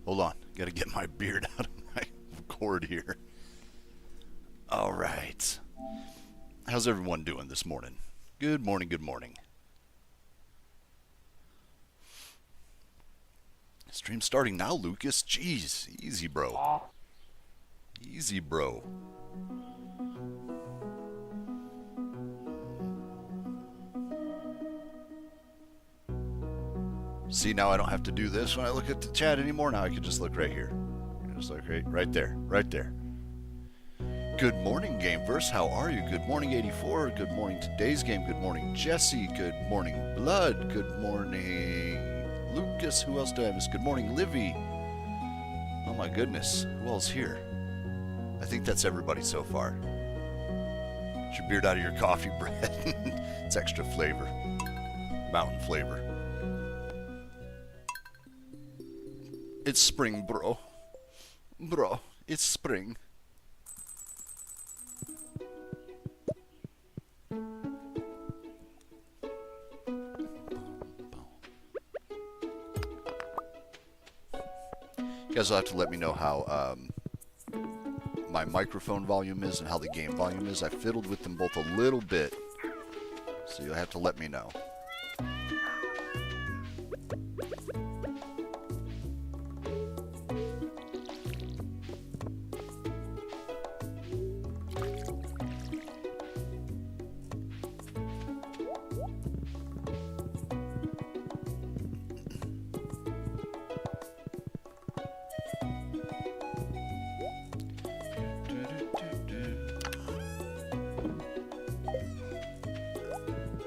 Hold on. Gotta get my beard out of my cord here. Alright. How's everyone doing this morning? Good morning, good morning. Stream starting now, Lucas. Jeez. Easy, bro. Easy, bro. See, now I don't have to do this when I look at the chat anymore. Now I can just look right here. Just look right there. Right there. Good morning, Gameverse. How are you? Good morning, 84. Good morning, Today's Game. Good morning, Jesse. Good morning, Blood. Good morning, Lucas. Who else do I miss? Good morning, Livy. Oh my goodness. Who else here? I think that's everybody so far. Get your beard out of your coffee bread. It's extra flavor. Mountain flavor. It's spring, bro. Bro, it's spring. You guys will have to let me know how my microphone volume is and how the game volume is. I fiddled with them both a little bit, so you'll have to let me know.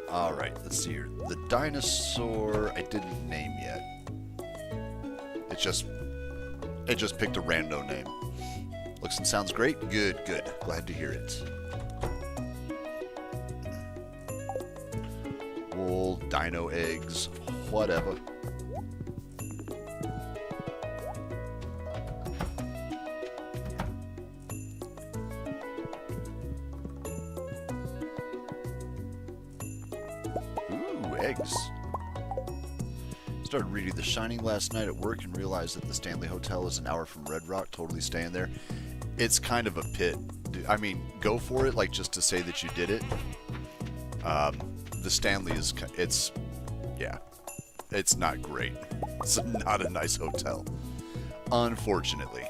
Alright, let's see here. The dinosaur I didn't name yet. It just picked a rando name. Looks and sounds great. Good, good. Glad to hear it. Wool, dino eggs, whatever. Eggs. Started reading The Shining last night at work and realized that the Stanley Hotel is an hour from Red Rock. Totally staying there. It's kind of a pit. I mean, go for it, like, just to say that you did it. The Stanley is, yeah, it's not great. It's not a nice hotel, unfortunately.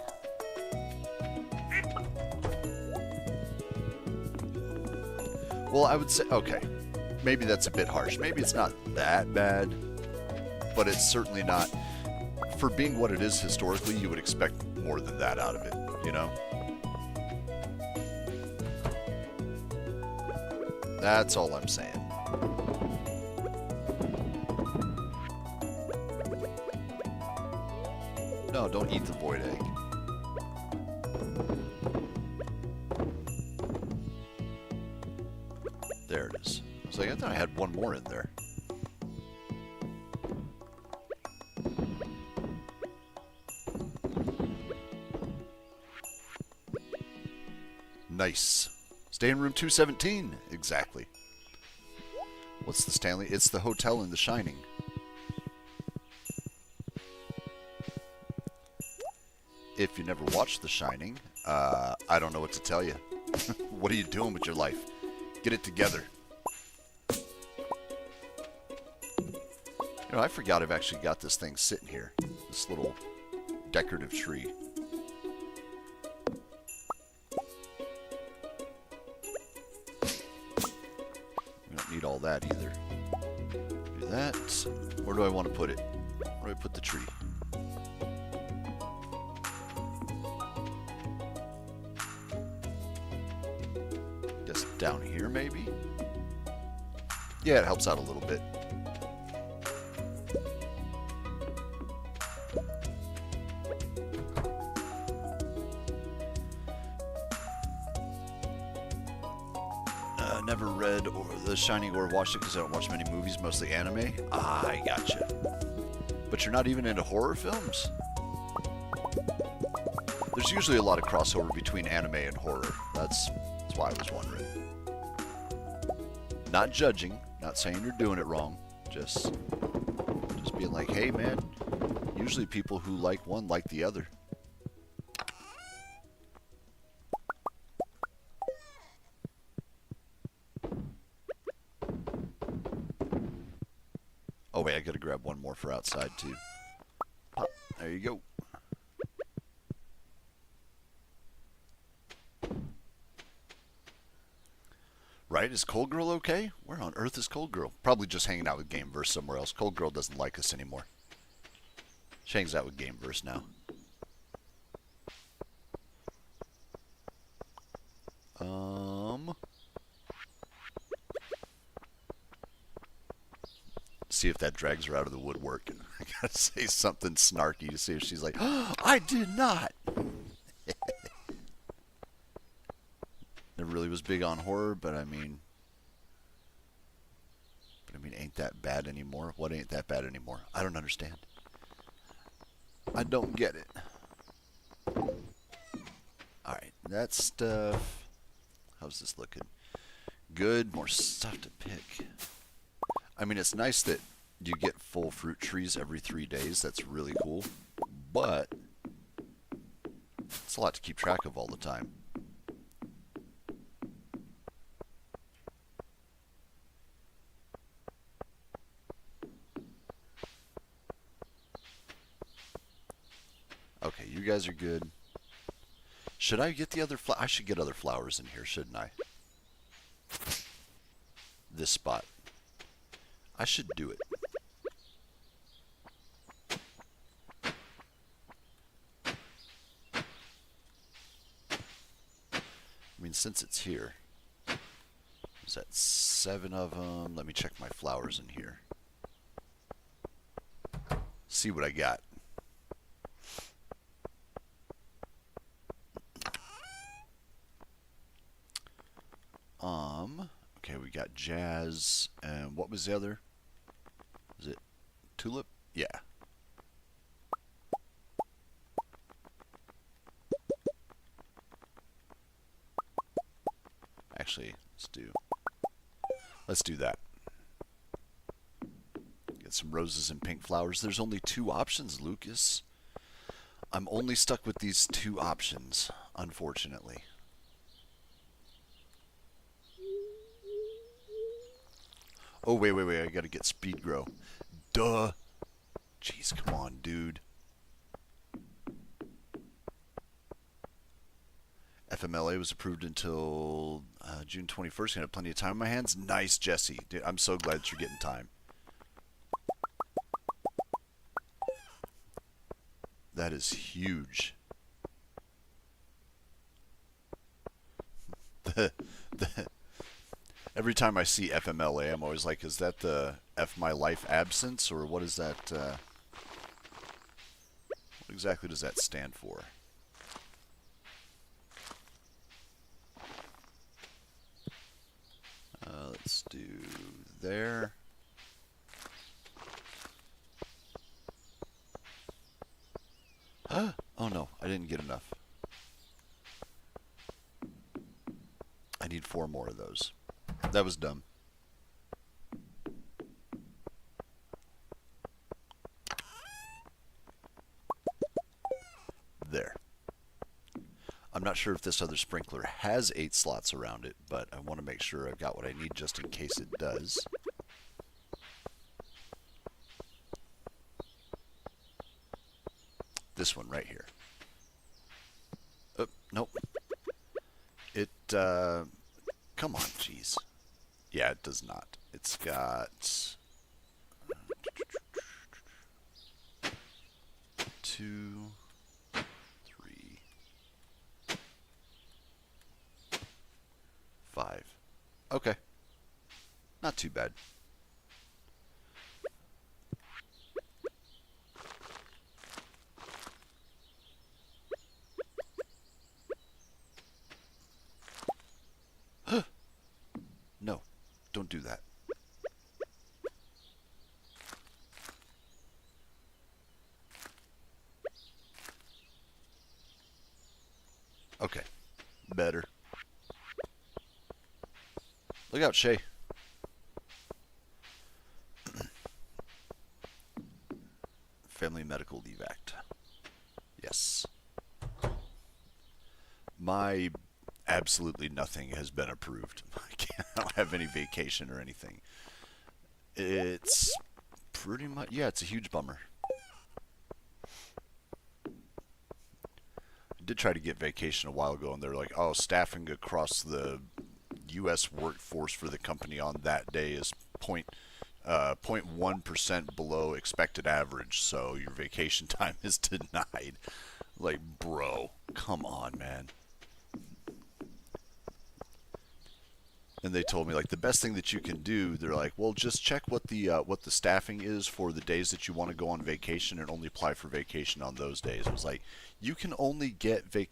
Well, I would say, okay. Maybe that's a bit harsh. Maybe it's not that bad, but it's certainly not. For being what it is historically, you would expect more than that out of it, you know? That's all I'm saying. No, don't eat the void egg. There it is. I was like, I thought I had one more in there. Nice. Stay in room 217. Exactly. What's the Stanley? It's the hotel in The Shining. If you never watched The Shining, I don't know what to tell you. What are you doing with your life? Get it together. You know, I forgot I've actually got this thing sitting here. This little decorative tree. We don't need all that either. Do that. Where do I want to put it? Where do I put the tree? Guess down here, maybe? Yeah, it helps out a little bit. Never read or The Shining or watched it because I don't watch many movies, mostly anime. Ah, I gotcha. But you're not even into horror films? There's usually a lot of crossover between anime and horror. That's why I was wondering. Not judging, not saying you're doing it wrong. Just being like, hey man, Usually people who like one like the other. Oh wait, I gotta grab one more for outside too. Pop. There you go. Right? Is Cold Girl okay? Where on earth is Cold Girl? Probably just hanging out with Gameverse somewhere else. Cold Girl doesn't like us anymore. She hangs out with Gameverse now. See if that drags her out of the woodwork. I gotta say something snarky to see if she's like, oh, I did not. Never really was big on horror, but I mean, ain't that bad anymore? What ain't that bad anymore? I don't understand. I don't get it. Alright, that stuff. How's this looking? Good. More stuff to pick. I mean, it's nice that you get full fruit trees every 3 days. That's really cool. But it's a lot to keep track of all the time. Okay, you guys are good. Should I get the other flowers? I should get other flowers in here, shouldn't I? This spot. I should do it. I mean, since it's here. Is that 7 of them? Let me check my flowers in here. See what I got. Okay, we got jazz, and what was the other? Is it tulip? Yeah. Actually, let's do that. Get some roses and pink flowers. There's only 2 options, Lucas. I'm only stuck with these 2 options, unfortunately. Oh, wait. I gotta get speed grow. Duh. Jeez, come on, dude. FMLA was approved until June 21st. Gonna have plenty of time on my hands. Nice, Jesse. Dude, I'm so glad that you're getting time. That is huge. Every time I see FMLA, I'm always like, is that the F my life absence, or what is that? What exactly does that stand for? Let's do there. Oh no, I didn't get enough. I need 4 more of those. That was dumb. There. I'm not sure if this other sprinkler has 8 slots around it, but I want to make sure I've got what I need just in case it does. This one right here. Oh, nope. It, come on, jeez. Yeah, it does not. It's got 2, 3, 5. Okay. Not too bad. No, don't do that. Okay, better. Look out, Shay. Family medical leave. absolutely nothing has been approved. I don't have any vacation or anything. It's pretty much, yeah, it's a huge bummer. I did try to get vacation a while ago, and they're like, oh, staffing across the U.S. workforce for the company on that day is 0.1% below expected average, so your vacation time is denied. Like, bro, come on, man. And they told me, like, the best thing that you can do, they're like, well, just check what the staffing is for the days that you want to go on vacation and only apply for vacation on those days. It was like, you can only get you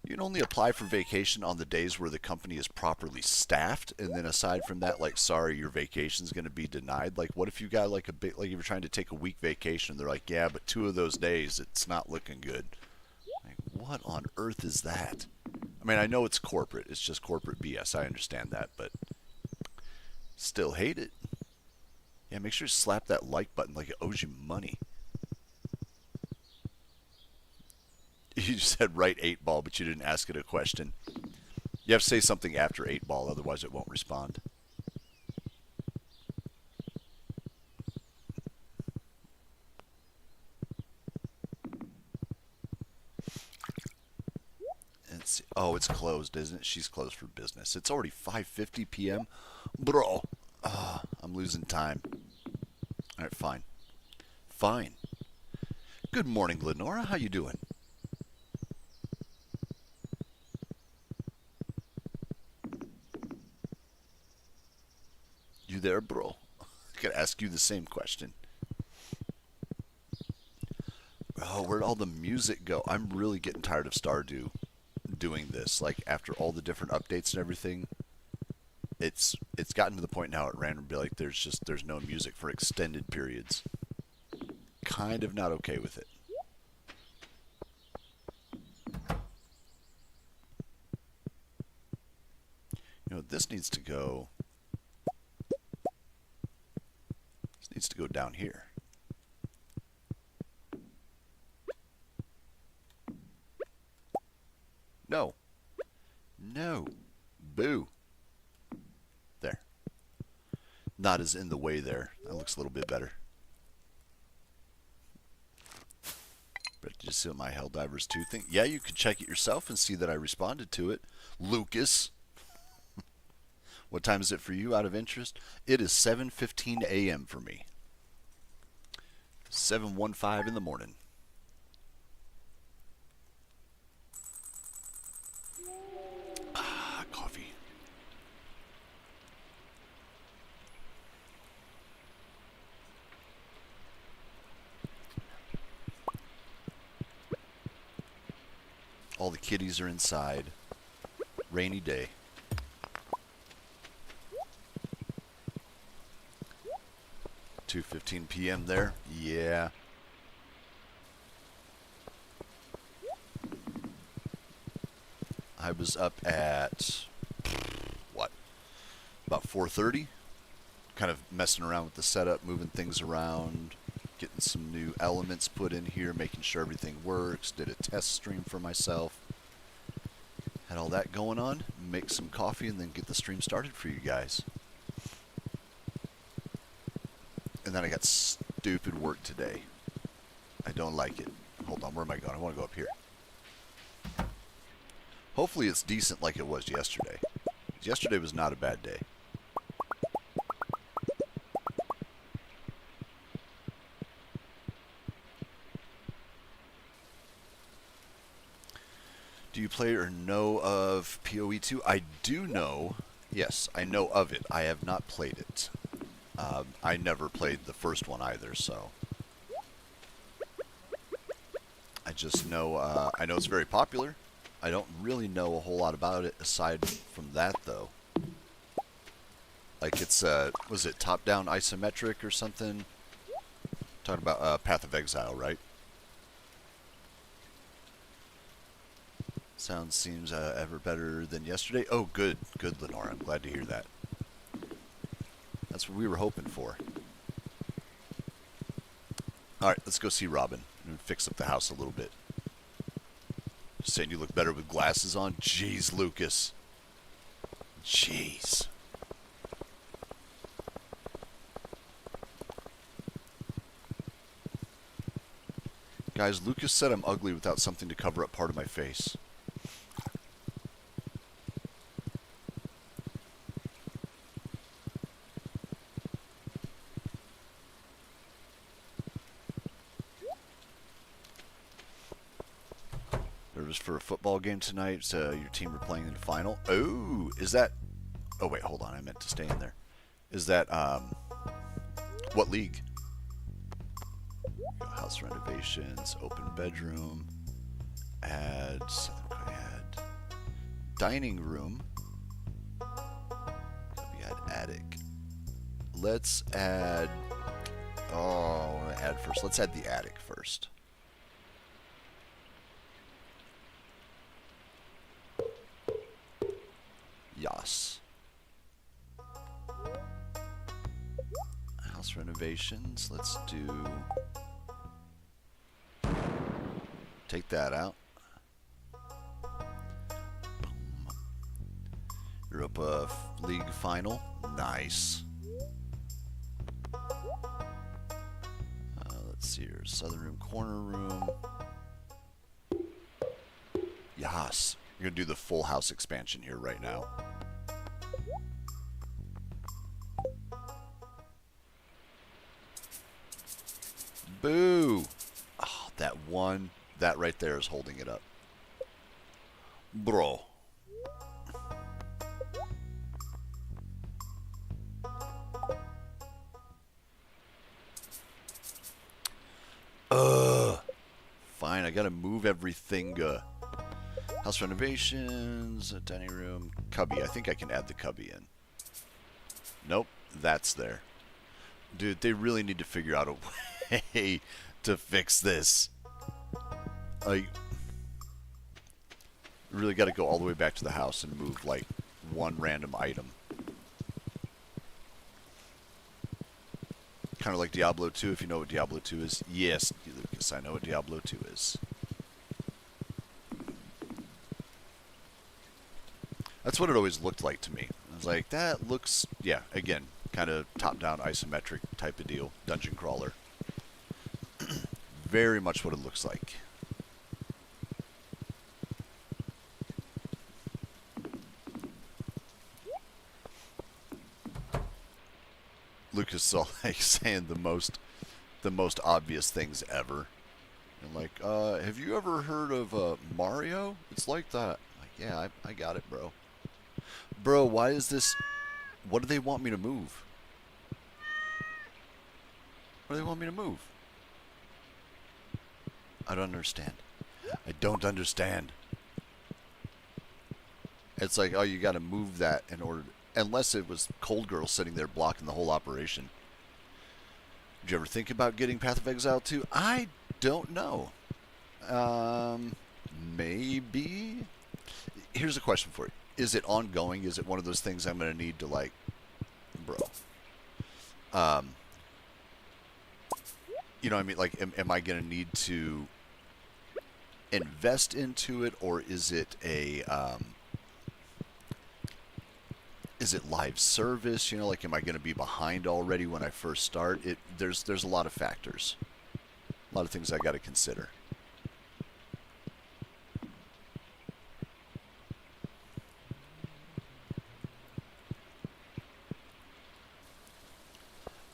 can only apply for vacation on the days where the company is properly staffed, and then aside from that, like, sorry, your vacation's going to be denied. Like, what if you got like like you were trying to take a week vacation, and they're like, yeah, but 2 of those days it's not looking good. Like, what on earth is that? I mean, I know it's corporate. It's just corporate BS. I understand that, but still hate it. Yeah, make sure to slap that like button like it owes you money. You said right 8-ball, but you didn't ask it a question. You have to say something after 8-ball, otherwise it won't respond. Oh, it's closed, isn't it? She's closed for business. It's already 5:50 p.m. Bro, I'm losing time. All right, fine. Fine. Good morning, Lenora. How you doing? You there, bro? I could ask you the same question. Oh, where'd all the music go? I'm really getting tired of Stardew doing this. Like, after all the different updates and everything, it's gotten to the point now at random, like, there's no music for extended periods. Kind of not okay with it. You know, this needs to go. This needs to go down here. No. No. Boo. There. Not as in the way there. That looks a little bit better. But did you see what my Helldivers 2 thing? Yeah, you can check it yourself and see that I responded to it. Lucas. What time is it for you, out of interest? It is 7:15 a.m. for me. 7:15 in the morning. Coffee. All the kitties are inside. Rainy day. $2:15 p.m. there. Yeah. I was up at what? About 4:30. Kind of messing around with the setup, moving things around, getting some new elements put in here, making sure everything works. Did a test stream for myself. Had all that going on. Make some coffee and then get the stream started for you guys. And then I got stupid work today. I don't like it. Hold on, where am I going? I want to go up here. Hopefully it's decent like it was yesterday. Yesterday was not a bad day. Do you play or know of PoE2? I do know. Yes, I know of it. I have not played it. I never played the first one either, so I just know. I know it's very popular. I don't really know a whole lot about it aside from that, though. Like, it's was it top-down isometric or something? Talking about Path of Exile, right? Sound seems ever better than yesterday. Oh, good, good, Lenore. I'm glad to hear that. That's what we were hoping for. All right, let's go see Robin and fix up the house a little bit. Saying you look better with glasses on? Jeez, Lucas. Jeez. Guys, Lucas said I'm ugly without something to cover up part of my face. Nervous for a football game tonight? So your team are playing in the final? Oh, is that... Oh, wait, hold on. I meant to stay in there. Is that, what league? House renovations, open bedroom, add, dining room, we add attic. Let's add, oh, I want to add first. Let's add the attic first. Yas. House renovations, let's do... Take that out. Boom. Europa League final. Nice. Let's see here. Southern room, corner room. Yas. You're going to do the full house expansion here right now. Boo. Oh, that one... That right there is holding it up. Bro. Fine, I gotta move everything. House renovations, a dining room, cubby. I think I can add the cubby in. Nope, that's there. Dude, they really need to figure out a way to fix this. Like, really got to go all the way back to the house and move, like, one random item. Kind of like Diablo 2, if you know what Diablo 2 is. Yes, Lucas, I know what Diablo 2 is. That's what it always looked like to me. I was like, that looks, yeah, again, kind of top-down isometric type of deal. Dungeon crawler. Very much what it looks like. Lucas is like saying the most obvious things ever. And like, have you ever heard of Mario? It's like that. Like, yeah, I got it, bro. Bro, why is this... What do they want me to move? What do they want me to move? I don't understand. I don't understand. It's like, oh, you got to move that in order to... Unless it was Cold Girl sitting there blocking the whole operation. Did you ever think about getting Path of Exile 2? I don't know. Maybe. Here's a question for you. Is it ongoing? Is it one of those things I'm going to need to, like... Bro. You know what I mean? Like, am I going to need to invest into it? Or is it a... Is it live service? You know, like, am I going to be behind already when I first start? There's a lot of factors. A lot of things I got to consider.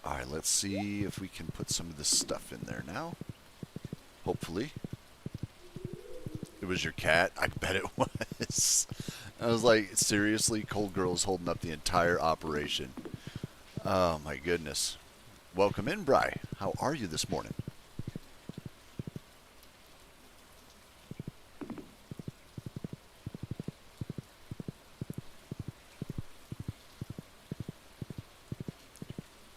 Alright, let's see if we can put some of this stuff in there now. Hopefully. It was your cat? I bet it was. I was like, seriously? Cold Girl is holding up the entire operation. Oh, my goodness. Welcome in, Bri. How are you this morning?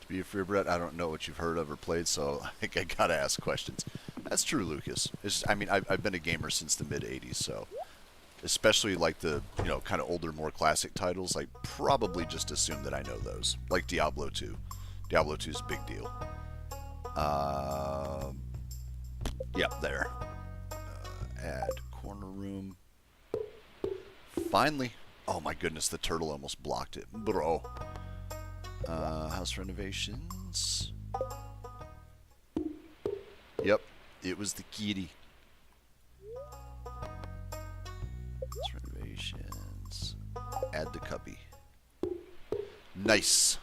To be a free Brett, I don't know what you've heard of or played, so I gotta ask questions. That's true, Lucas. I mean, I've been a gamer since the mid-'80s, so... Especially like the, you know, kind of older, more classic titles, like probably just assume that I know those. Like Diablo 2. Diablo 2 is a big deal. Yep, there. Add corner corner room. Finally. Oh my goodness, the turtle almost blocked it. Bro. House renovations. Yep, it was the kitty. House renovations. Add the cubby. Nice.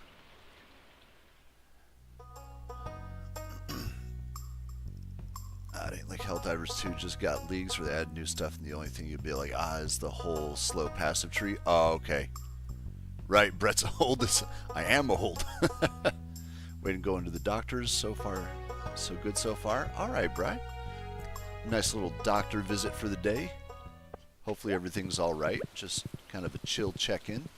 It ain't like Helldivers 2 just got leagues where they add new stuff and the only thing you'd be like, is the whole slow passive tree. Oh, okay. Right, Brett's old. I am old. Waiting to go into the doctors. So far, so good so far. All right, Brian. Nice little doctor visit for the day. Hopefully everything's all right. Just kind of a chill check-in.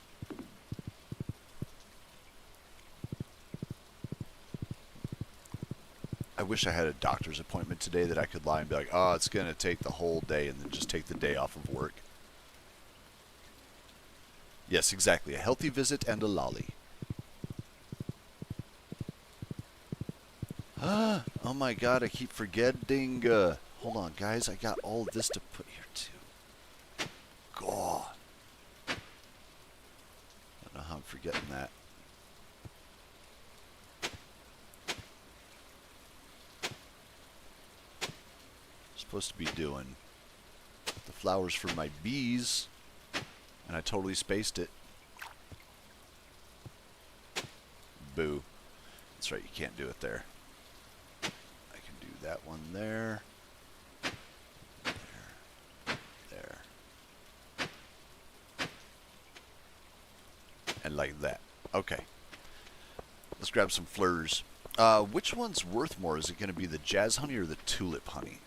I wish I had a doctor's appointment today that I could lie and be like, oh, it's going to take the whole day, and then just take the day off of work. Yes, exactly. A healthy visit and a lolly. Oh my god, I keep forgetting. Hold on, guys. I got all of this to put here, too. God. I don't know how I'm forgetting that. Supposed to be doing the flowers for my bees, and I totally spaced it. Boo. That's right, you can't do it there. I can do that one there. There. And like that. Okay. Let's grab some fleurs. Which one's worth more? Is it going to be the jazz honey or the tulip honey?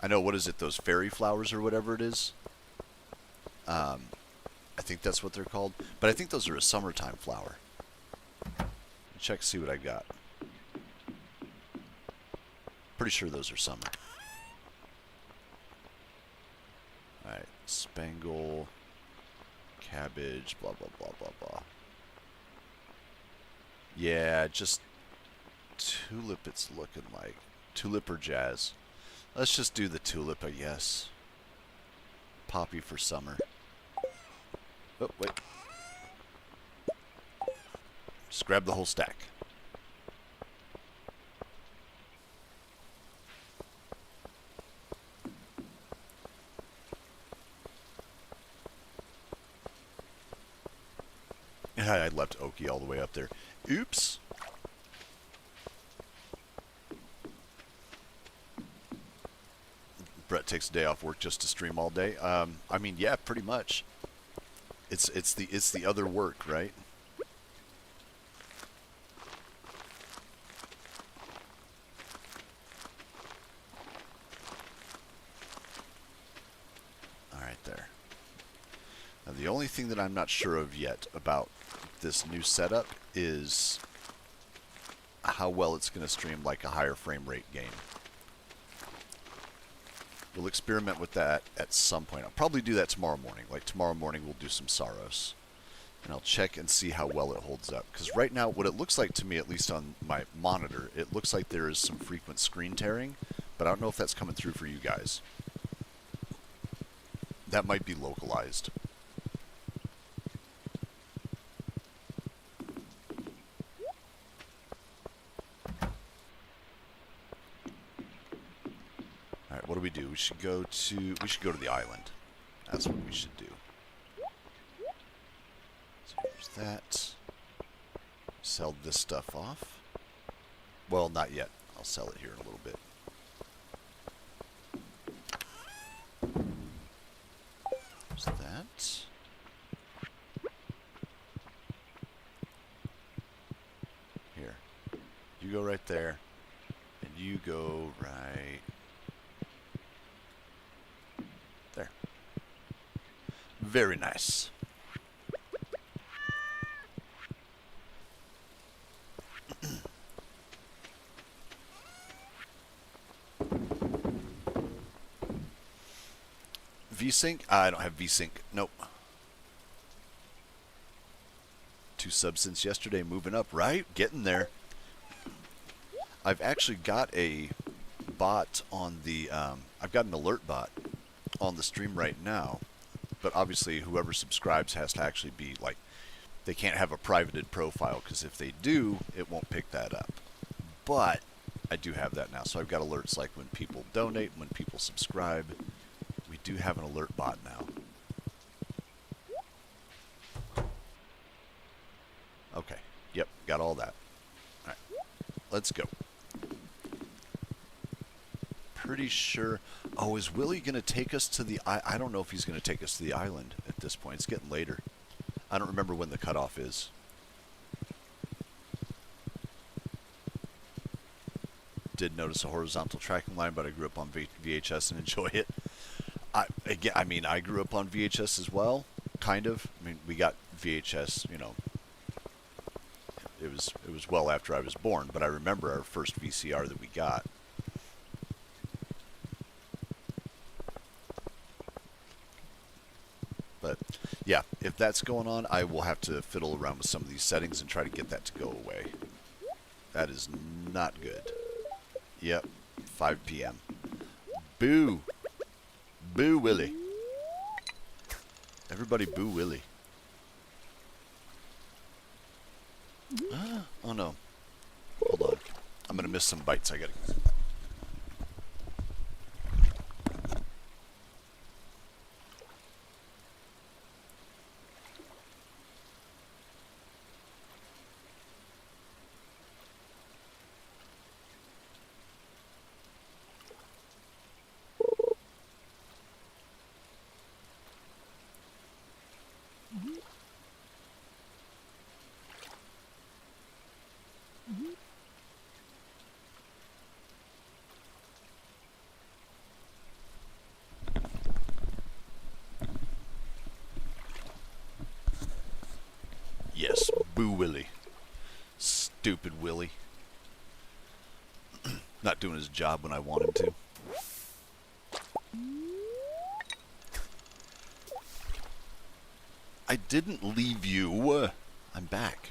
I know, what is it, those fairy flowers or whatever it is? I think that's what they're called. But I think those are a summertime flower. Check, see what I got. Pretty sure those are summer. Alright, spangle, cabbage, blah, blah, blah, blah, blah. Yeah, just tulip it's looking like. Tulip or jazz. Let's just do the tulip, I guess. Poppy for summer. Oh, wait. Just grab the whole stack. I left Oki all the way up there. Oops. Brett takes a day off work just to stream all day. I mean, yeah, pretty much. It's the other work, right? All right, there. Now, the only thing that I'm not sure of yet about this new setup is how well it's going to stream like a higher frame rate game. We'll experiment with that at some point. I'll probably do that tomorrow morning. Like tomorrow morning we'll do some Saros. And I'll check and see how well it holds up. Because right now, what it looks like to me, at least on my monitor, it looks like there is some frequent screen tearing. But I don't know if that's coming through for you guys. That might be localized. Alright, what do? We should go to the island. That's what we should do. So here's that. Sell this stuff off. Well, not yet. I'll sell it here in a little bit. There's that. Here. You go right there. And you go right there. Very nice. VSync? I don't have VSync. Nope. 2 subs since yesterday, moving up, right? Getting there. I've actually got a bot on the, I've got an alert bot on the stream right now, but obviously whoever subscribes has to actually be like, they can't have a privated profile, because if they do, it won't pick that up. But I do have that now, so I've got alerts like when people donate, when people subscribe. We do have an alert bot now. Okay, yep, got all that. Alright, let's go. Pretty sure... Oh, is Willie going to take us to the... I don't know if he's going to take us to the island at this point. It's getting later. I don't remember when the cutoff is. Did notice a horizontal tracking line, but I grew up on VHS and enjoy it. I mean, I grew up on VHS as well, kind of. I mean, we got VHS, you know. It was well after I was born, but I remember our first VCR that we got. But yeah, if that's going on, I will have to fiddle around with some of these settings and try to get that to go away. That is not good. Yep, 5 p.m. Boo! Boo Willie. Everybody boo Willie. Oh no. Hold on. I'm gonna miss some bites. I gotta... Yes, boo Willie. Stupid Willie. Not doing his job when I want him to. I didn't leave you. I'm back.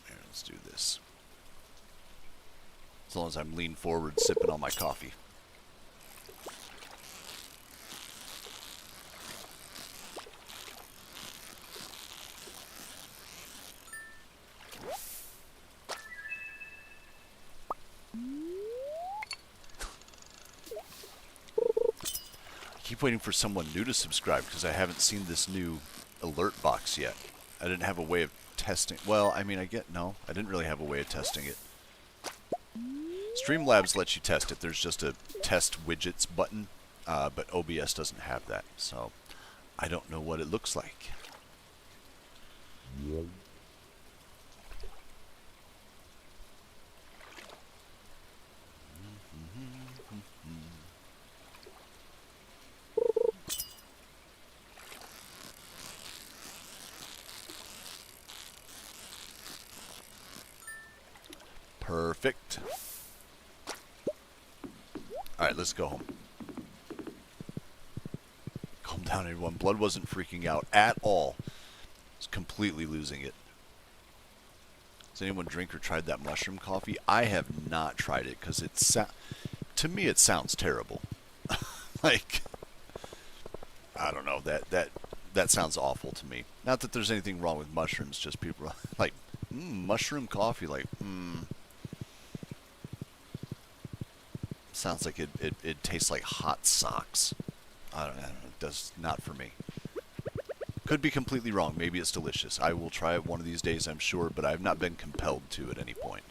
Here, let's do this. As long as I'm leaning forward, sipping on my coffee. I keep waiting for someone new to subscribe because I haven't seen this new alert box yet. I didn't have a way of testing. Well, I mean, I didn't really have a way of testing it. Streamlabs lets you test it. There's just a test widgets button, but OBS doesn't have that. So I don't know what it looks like. Perfect. Alright, let's go home. Calm down, everyone. Blood wasn't freaking out at all. It's completely losing it. Has anyone drink or tried that mushroom coffee? I have not tried it because to me it sounds terrible. Like, I don't know, that sounds awful to me. Not that there's anything wrong with mushrooms, just people are like, mushroom coffee, like, sounds like it tastes like hot socks. I don't know, it does not for me. Could be completely wrong. Maybe it's delicious. I will try it one of these days, I'm sure, but I have not been compelled to at any point.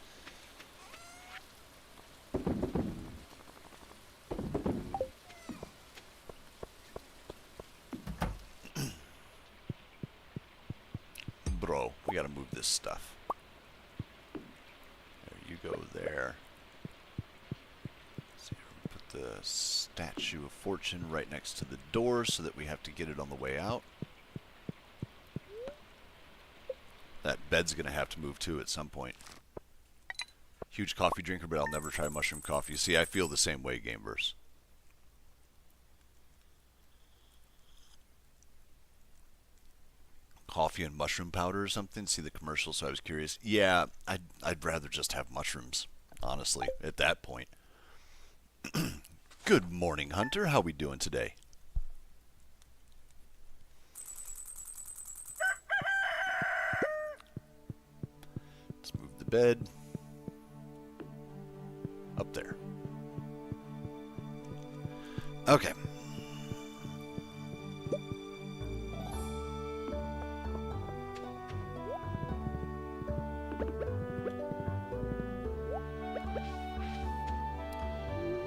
Bro, we gotta move this stuff. There you go there. So put the Statue of Fortune right next to the door so that we have to get it on the way out. That bed's going to have to move too at some point. Huge coffee drinker, but I'll never try mushroom coffee. See, I feel the same way, Gameverse. coffee and mushroom powder or something. See the commercial, so I was curious. Yeah, I'd rather just have mushrooms, honestly, at that point. Good morning, Hunter. How we doing today? Let's move the bed up there. Okay.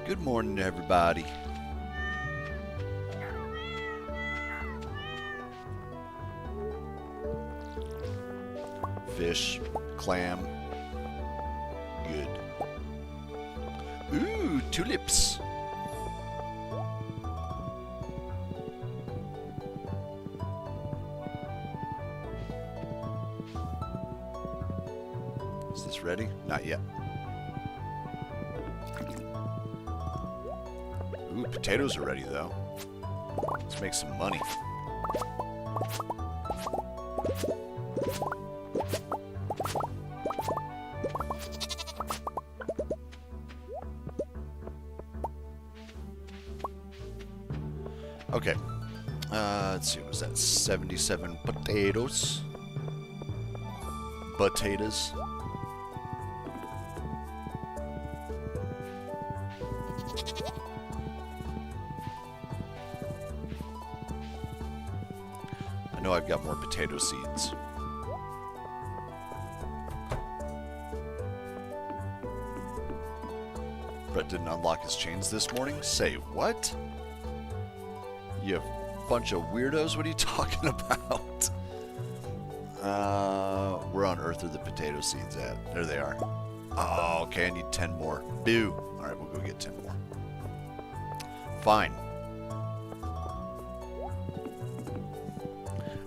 Good morning, everybody. Fish, clam, good. Ooh, tulips. Is this ready? Not yet. Ooh, potatoes are ready, though. Let's make some money. Okay. Let's see, was that 77 potatoes? Potatoes. I know I've got more potato seeds. Brett didn't unlock his chains this morning? Say what? You bunch of weirdos? What are you talking about? Where on earth are the potato seeds at? There they are. Oh, okay, I need 10 more. Boo. Alright, we'll go get 10 more. Fine.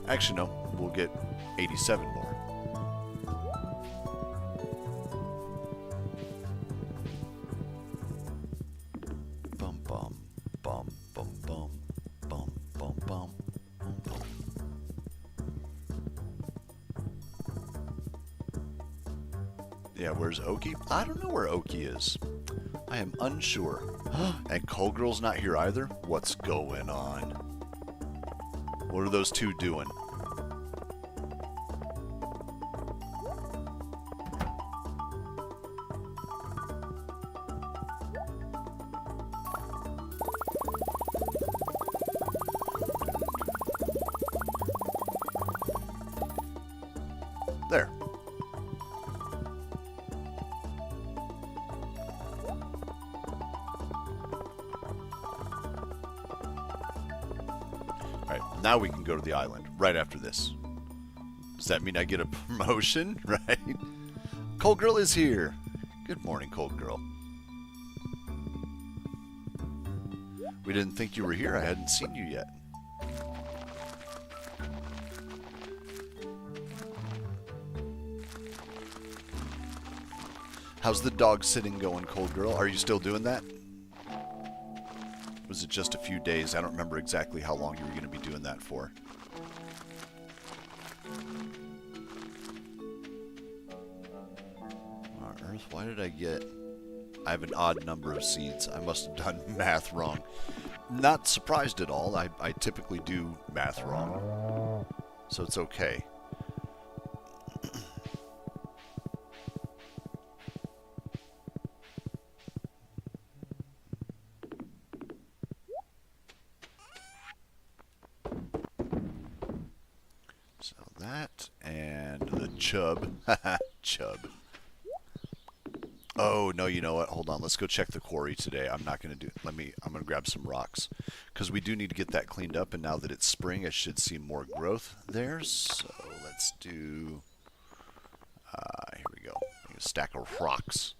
Actually, no. We'll get 87 more. Bum, bum, bum, bum, bum, bum, bum, bum, bum. Yeah, where's Oki? I don't know where Oki is. I am unsure. And Cold Girl's not here either? What's going on? What are those two doing? There. Alright, now we can go to the island right after this. Does that mean I get a promotion? Right? Cold Girl is here. Good morning, Cold Girl. We didn't think you were here. I hadn't seen you yet. How's the dog sitting going, Cold Girl? Are you still doing that? Was it just a few days? I don't remember exactly how long you were going to be doing that for. On Earth, why did I get... I have an odd number of seeds. I must have done math wrong. Not surprised at all. I typically do math wrong. So it's okay. So that and the chub. Chub. Oh, no, you know what? Hold on. Let's go check the quarry today. I'm not going to do... I'm going to grab some rocks. Because we do need to get that cleaned up, and now that it's spring, I should see more growth there. So let's do... here we go. A stack of rocks.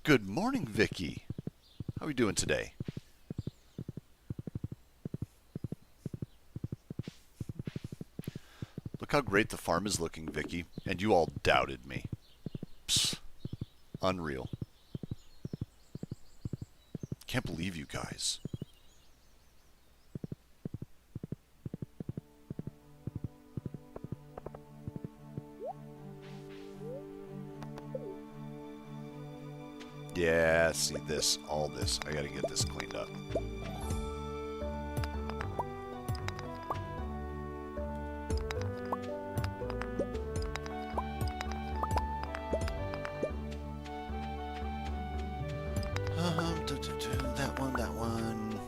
Good morning, Vicky. How are we doing today? Look how great the farm is looking, Vicky. And you all doubted me. Psst. Unreal. Can't believe you guys. Yeah, see this, all this. I gotta get this cleaned up. That one.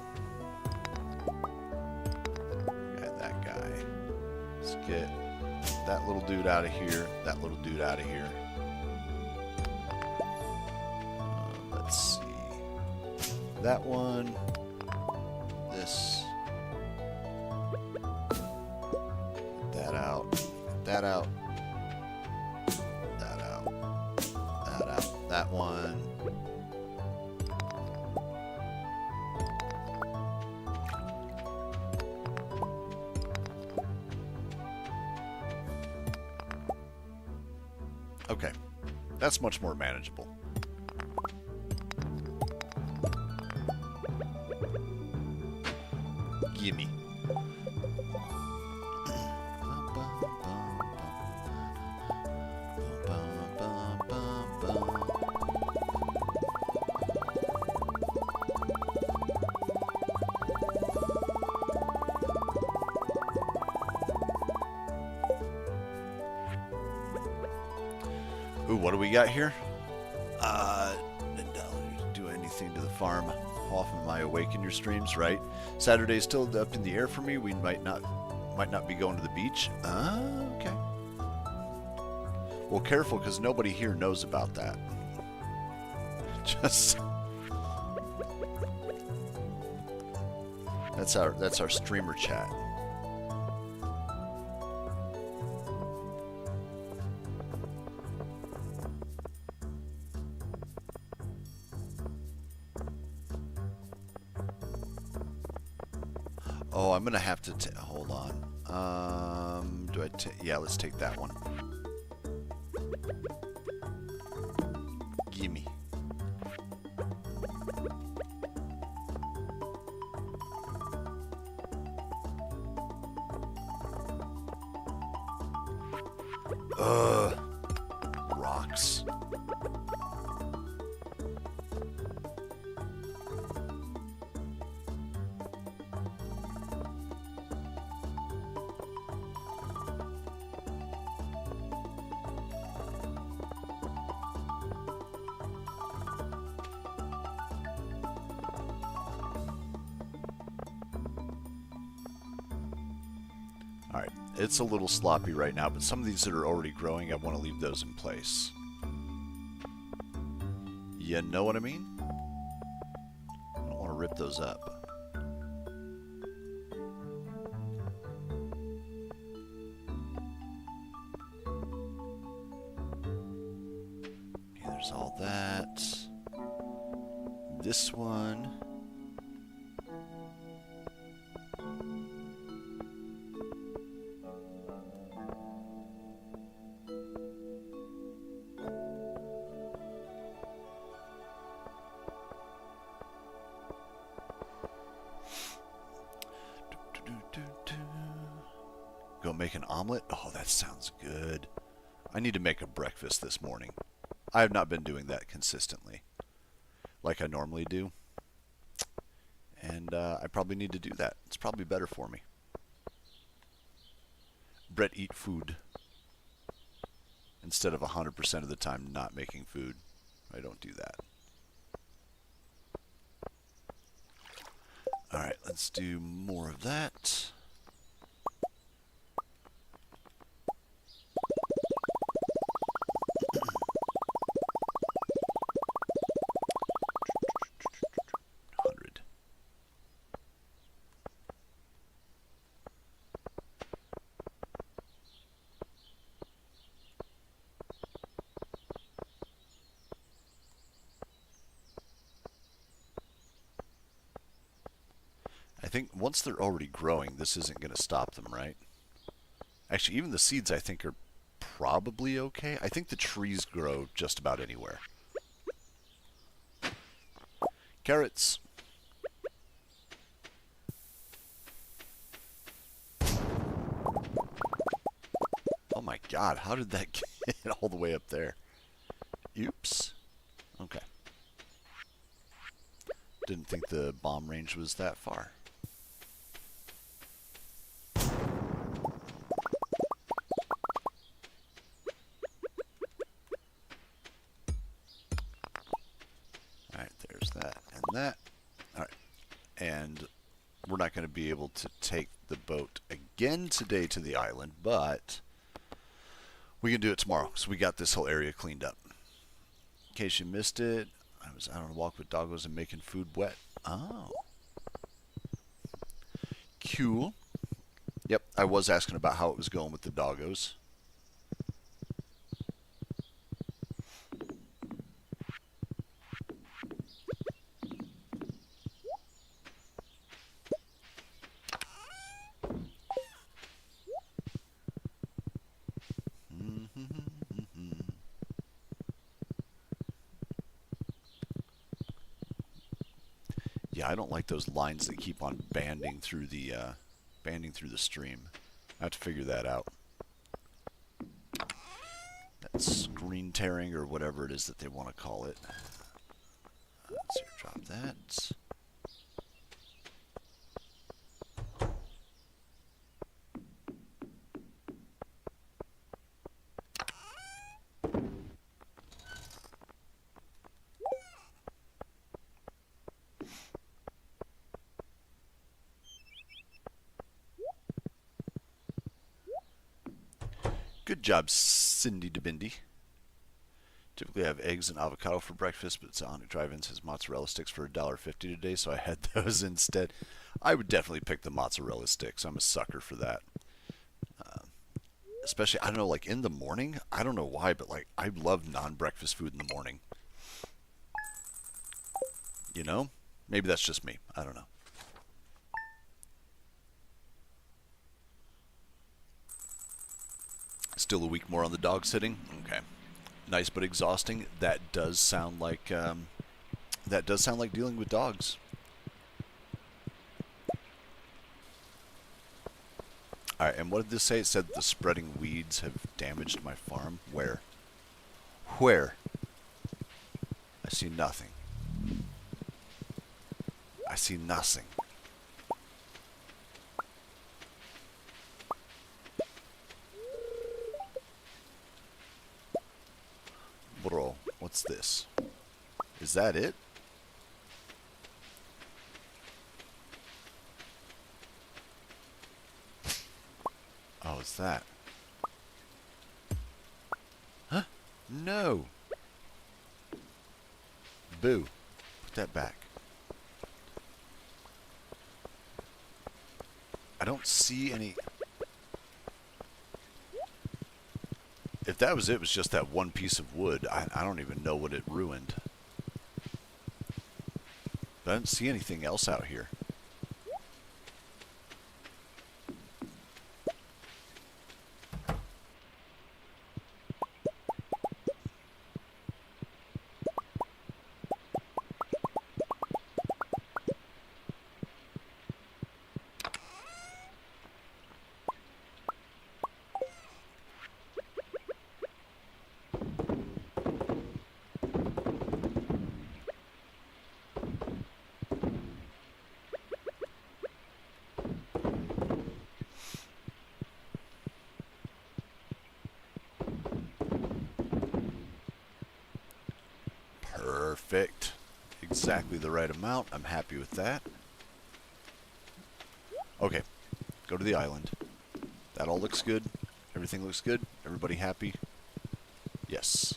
Got that guy. Let's get that little dude out of here. That little dude out of here. Let's see. That one. This. Get that out. Get that out. That out. That out. That one. Okay, that's much more manageable. Gimme. Ooh, what do we got here? Do anything to the farm. How often am I awake in your streams, right? Saturday's still up in the air for me. We might not be going to the beach. Okay. Well, careful, because nobody here knows about that. Just that's our streamer chat. Oh, I'm gonna have to hold on. Yeah, let's take that one. Gimme. Rocks. Alright, it's a little sloppy right now, but some of these that are already growing, I want to leave those in place. You know what I mean? I don't want to rip those up. Okay, there's all that. This one. Go make an omelet? Oh, that sounds good. I need to make a breakfast this morning. I have not been doing that consistently like I normally do. And I probably need to do that. It's probably better for me. Brett, eat food. Instead of 100% of the time not making food. I don't do that. Alright, let's do more of that. I think once they're already growing, this isn't going to stop them, right? Actually, even the seeds I think are probably okay. I think the trees grow just about anywhere. Carrots. Oh my god, how did that get all the way up there? Oops. Okay. Didn't think the bomb range was that far. Alright, there's that and that. Alright, and we're not going to be able to take the boat again today to the island, but we can do it tomorrow. So we got this whole area cleaned up. In case you missed it, I was out on a walk with doggos and making food wet. Oh. Cool. Yep, I was asking about how it was going with the doggos. Yeah, I don't like those lines that keep on banding through the stream. I have to figure that out. That's screen tearing or whatever it is that they want to call it. Let's see, drop that. Good job, Cindy DeBindy. Typically I have eggs and avocado for breakfast, but Sonic Drive-In says mozzarella sticks for $1.50 today, so I had those instead. I would definitely pick the mozzarella sticks. I'm a sucker for that. Especially, I don't know, like in the morning. I don't know why, but like I love non-breakfast food in the morning. You know? Maybe that's just me. I don't know. Still a week more on the dog sitting? Okay. Nice but exhausting. That does sound like dealing with dogs. Alright, and what did this say? It said the spreading weeds have damaged my farm. Where? Where? I see nothing. I see nothing. Bro, what's this? Is that it? Oh, it's that. Huh? No. Boo. Put that back. I don't see any... If that was just that one piece of wood. I don't even know what it ruined. But I don't see anything else out here. Perfect. Exactly the right amount. I'm happy with that. Okay. Go to the island. That all looks good. Everything looks good. Everybody happy? Yes.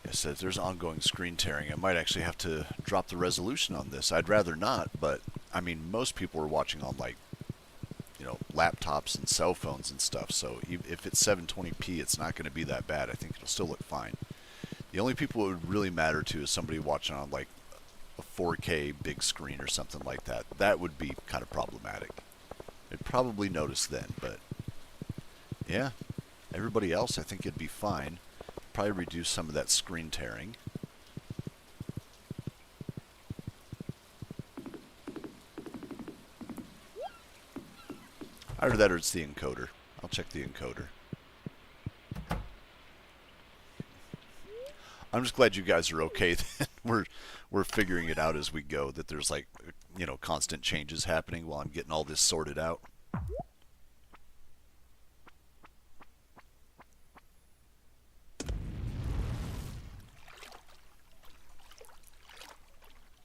Yes, if there's ongoing screen tearing, I might actually have to drop the resolution on this. I'd rather not, but I mean, most people are watching on like, you know, laptops and cell phones and stuff, so if it's 720p, it's not going to be that bad. I think it'll still look fine. The only people it would really matter to is somebody watching on like a 4K big screen or something like that. That would be kind of problematic. I'd probably notice then, but yeah, everybody else I think it'd be fine. Probably reduce some of that screen tearing. Either that or it's the encoder. I'll check the encoder. I'm just glad you guys are okay. That we're figuring it out as we go. That there's like, you know, constant changes happening while I'm getting all this sorted out.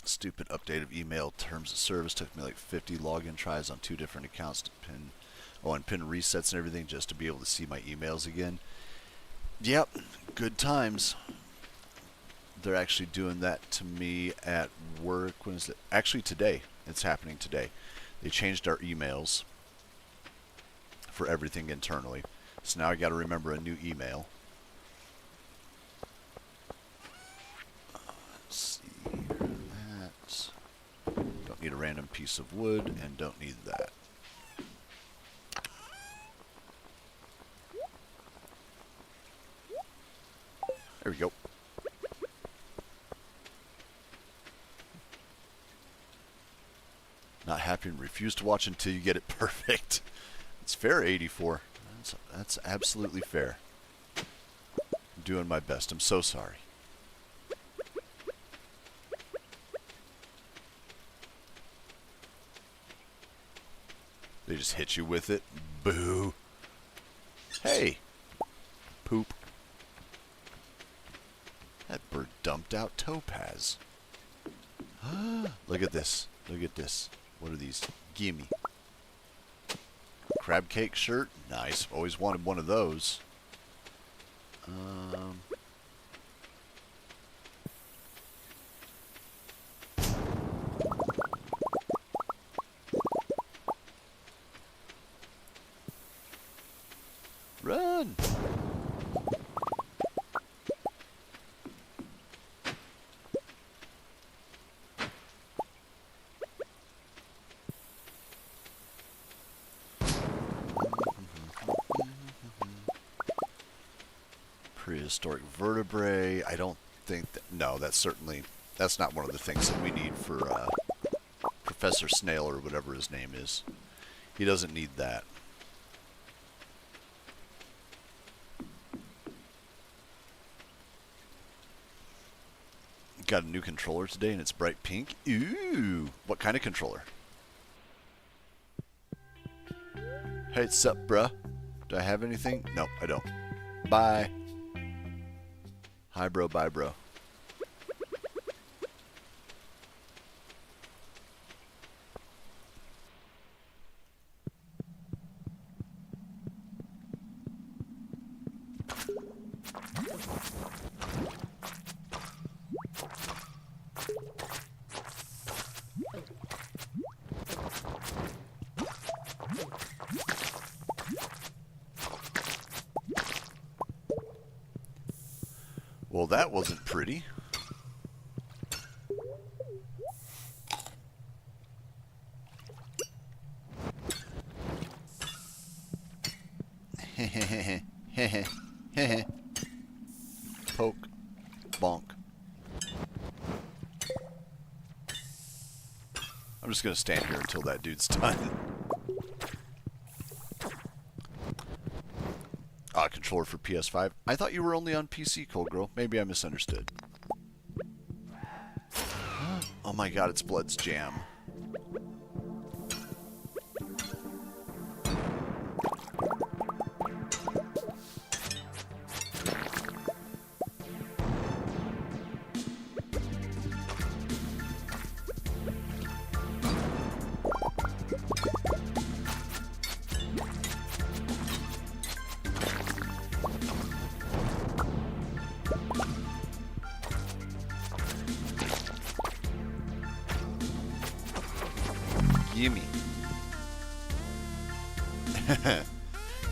Stupid update of email terms of service took me like 50 login tries on 2 different accounts to pin. Oh, and pin resets and everything just to be able to see my emails again. Yep, good times. They're actually doing that to me at work. When is it? Actually today. It's happening today. They changed our emails for everything internally. So now I got to remember a new email. Let's see. That. Don't need a random piece of wood and don't need that. There we go. Not happy and refuse to watch until you get it perfect. It's fair, 84. That's absolutely fair. I'm doing my best. I'm so sorry. They just hit you with it. Boo. Hey. Poop. That bird dumped out topaz. Look at this. Look at this. What are these? Gimme. Crab cake shirt? Nice. Always wanted one of those. Run! Prehistoric vertebrae. I don't think that... No, that's not one of the things that we need for Professor Snail or whatever his name is. He doesn't need that. Got a new controller today and it's bright pink. Ooh! What kind of controller? Hey, what's up, bruh? Do I have anything? No, I don't. Bye. Hi, bro. Bye, bro. Well, that wasn't pretty. Poke. Bonk. I'm just going to stand here until that dude's done. Controller for PS5. I thought you were only on PC, Cold Girl. Maybe I misunderstood. Oh my god, it's Blood's Jam. Gimme.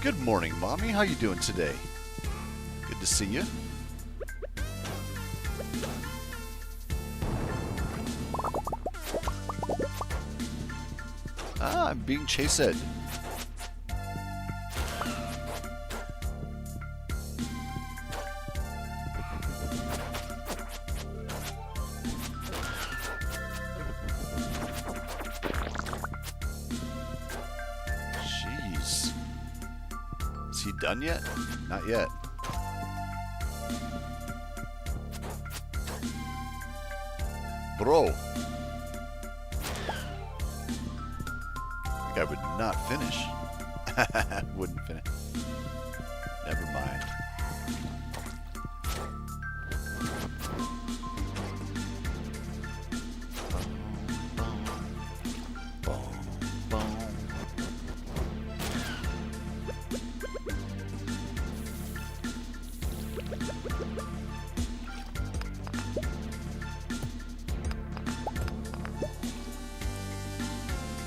Good morning, Mommy. How you doing today? Good to see you. I'm being chased. Is he done yet? Not yet. Bro. I would not finish. Wouldn't finish. Never mind.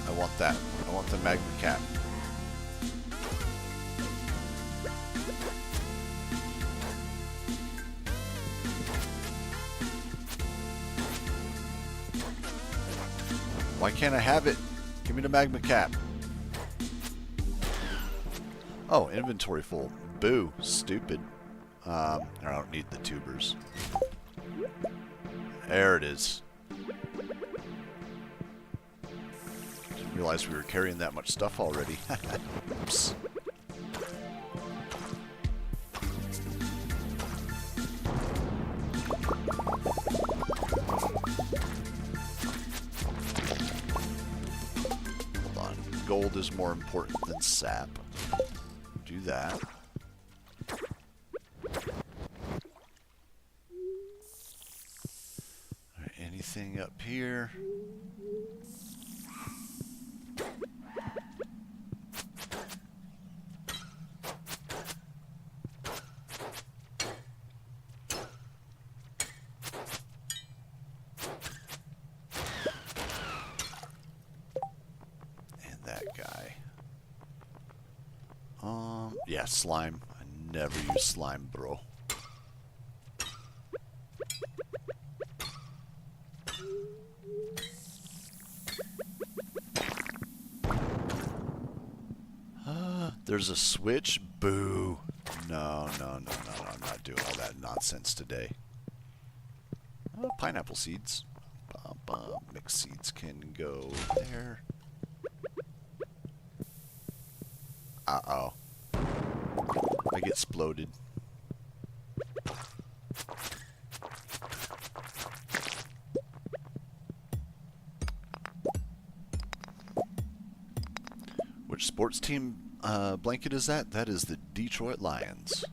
I want that. I want the magma cap. Why can't I have it? Give me the magma cap. Oh, inventory full. Boo. Stupid. I don't need the tubers. There it is. Didn't realize we were carrying that much stuff already. Oops. Hold on. Gold is more important than sap. Do that. Alright, anything up here? And that guy. Yeah, slime. I never use slime, bro. There's a switch? Boo. No, no, no, no, no. I'm not doing all that nonsense today. Oh, pineapple seeds. Mixed seeds can go there. Uh-oh. I get exploded. Which sports team blanket is that? That is the Detroit Lions.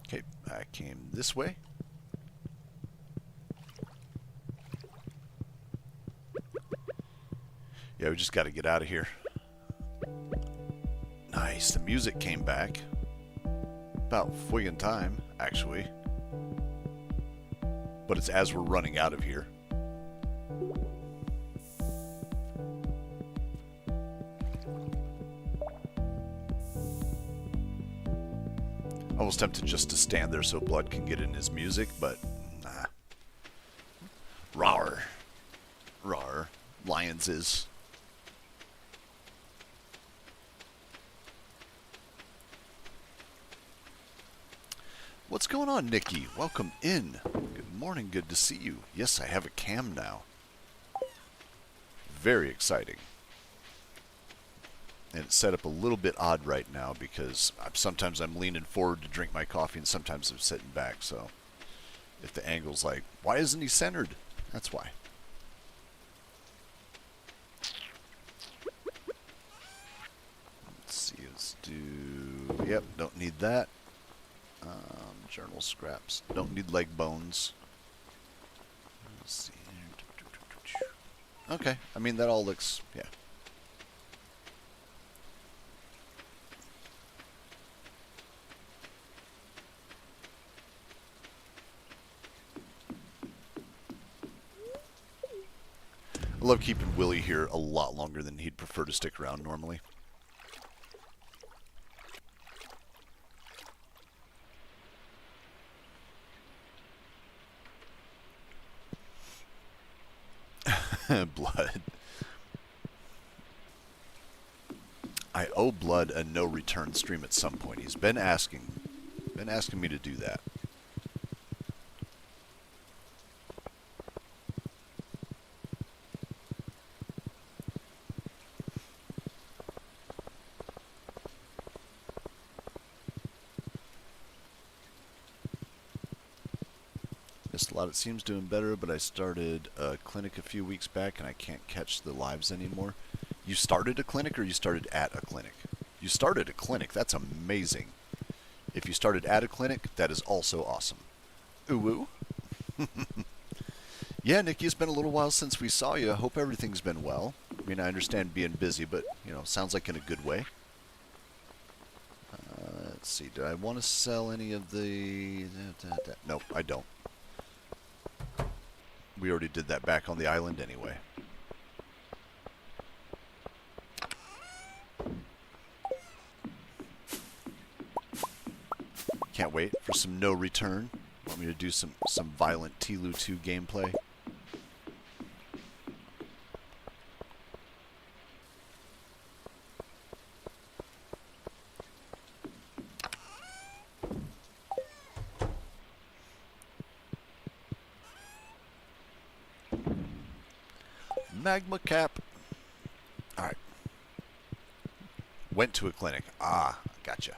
Okay, I came this way. Yeah, we just got to get out of here. Nice, the music came back. About friggin' time, actually. But it's as we're running out of here. I was tempted just to stand there so Blood can get in his music, but nah. Rawr. Rawr. Lions is. What's going on, Nikki? Welcome in. Good morning, good to see you. Yes, I have a cam now. Very exciting. And it's set up a little bit odd right now because sometimes I'm leaning forward to drink my coffee and sometimes I'm sitting back. So if the angle's like, why isn't he centered? That's why. Let's see, let's do... Yep, don't need that. Journal scraps. Don't need leg bones. Let's see. Okay, I mean that all looks, yeah. I love keeping Willie here a lot longer than he'd prefer to stick around normally. Blood. I owe Blood a no return stream at some point. He's been asking me to do that. Missed a lot. It seems doing better, but I started a clinic a few weeks back and I can't catch the lives anymore. You started a clinic or you started at a clinic? You started a clinic. That's amazing. If you started at a clinic, that is also awesome. Ooh. Yeah, Nikki, it's been a little while since we saw you. I hope everything's been well. I mean, I understand being busy, but, you know, sounds like in a good way. Let's see. Do I want to sell any of the... Nope, I don't. We already did that back on the island anyway. Can't wait for some no return. Want me to do some violent Tilu 2 gameplay? Magma cap. Alright. Went to a clinic. Ah, gotcha.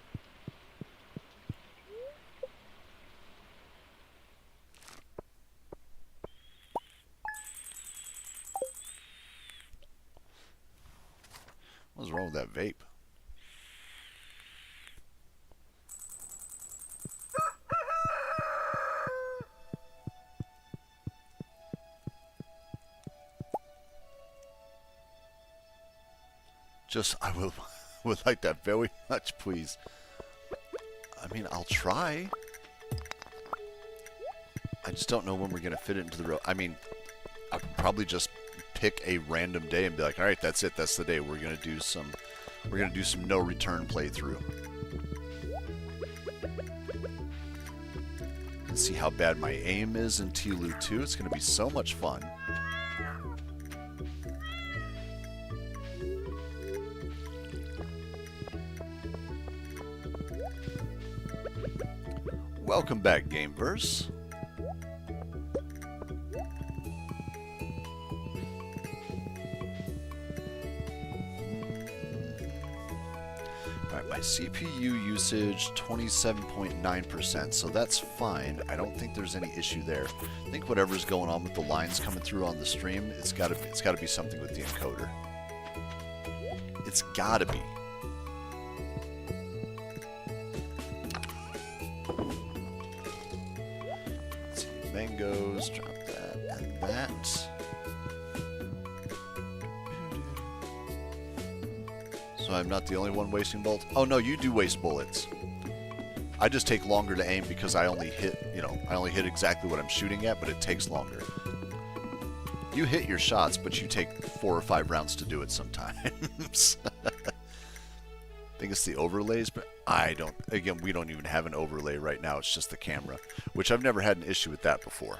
What's wrong with that vape? I would like that very much, please. I mean, I'll try. I just don't know when we're gonna fit it into the road. I mean, I'll probably just pick a random day and be like, all right, that's it. That's the day we're gonna do some no return playthrough. And see how bad my aim is in Tilu 2. It's gonna be so much fun. Welcome back, Gameverse. Alright, my CPU usage 27.9%, so that's fine. I don't think there's any issue there. I think whatever's going on with the lines coming through on the stream, it's gotta be something with the encoder. It's gotta be. Mangoes, drop that and that. So I'm not the only one wasting bullets? Oh no, you do waste bullets. I just take longer to aim because I only hit, I only hit exactly what I'm shooting at, but it takes longer. You hit your shots, but you take 4 or 5 rounds to do it sometimes. I think it's the overlays, but I don't. Again, we don't even have an overlay right now. It's just the camera, which I've never had an issue with that before.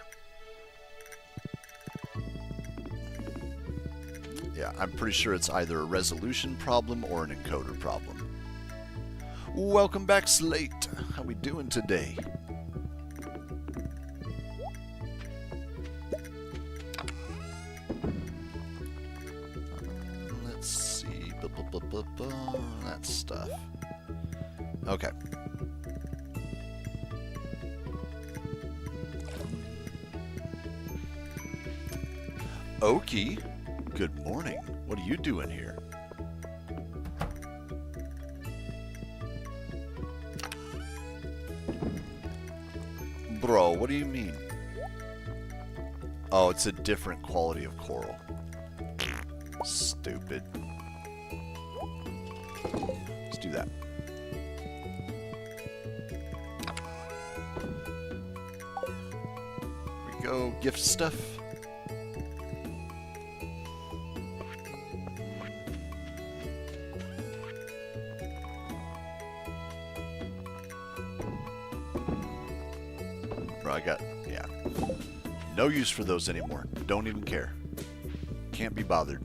Yeah, I'm pretty sure it's either a resolution problem or an encoder problem. Welcome back, Slate. How we doing today? Let's see. That stuff. Okay. Okie, good morning. What are you doing here? Bro, what do you mean? Oh, it's a different quality of coral. Stupid. Let's do that. Here we go. Gift stuff. Bro, I got, yeah. No use for those anymore. Don't even care. Can't be bothered.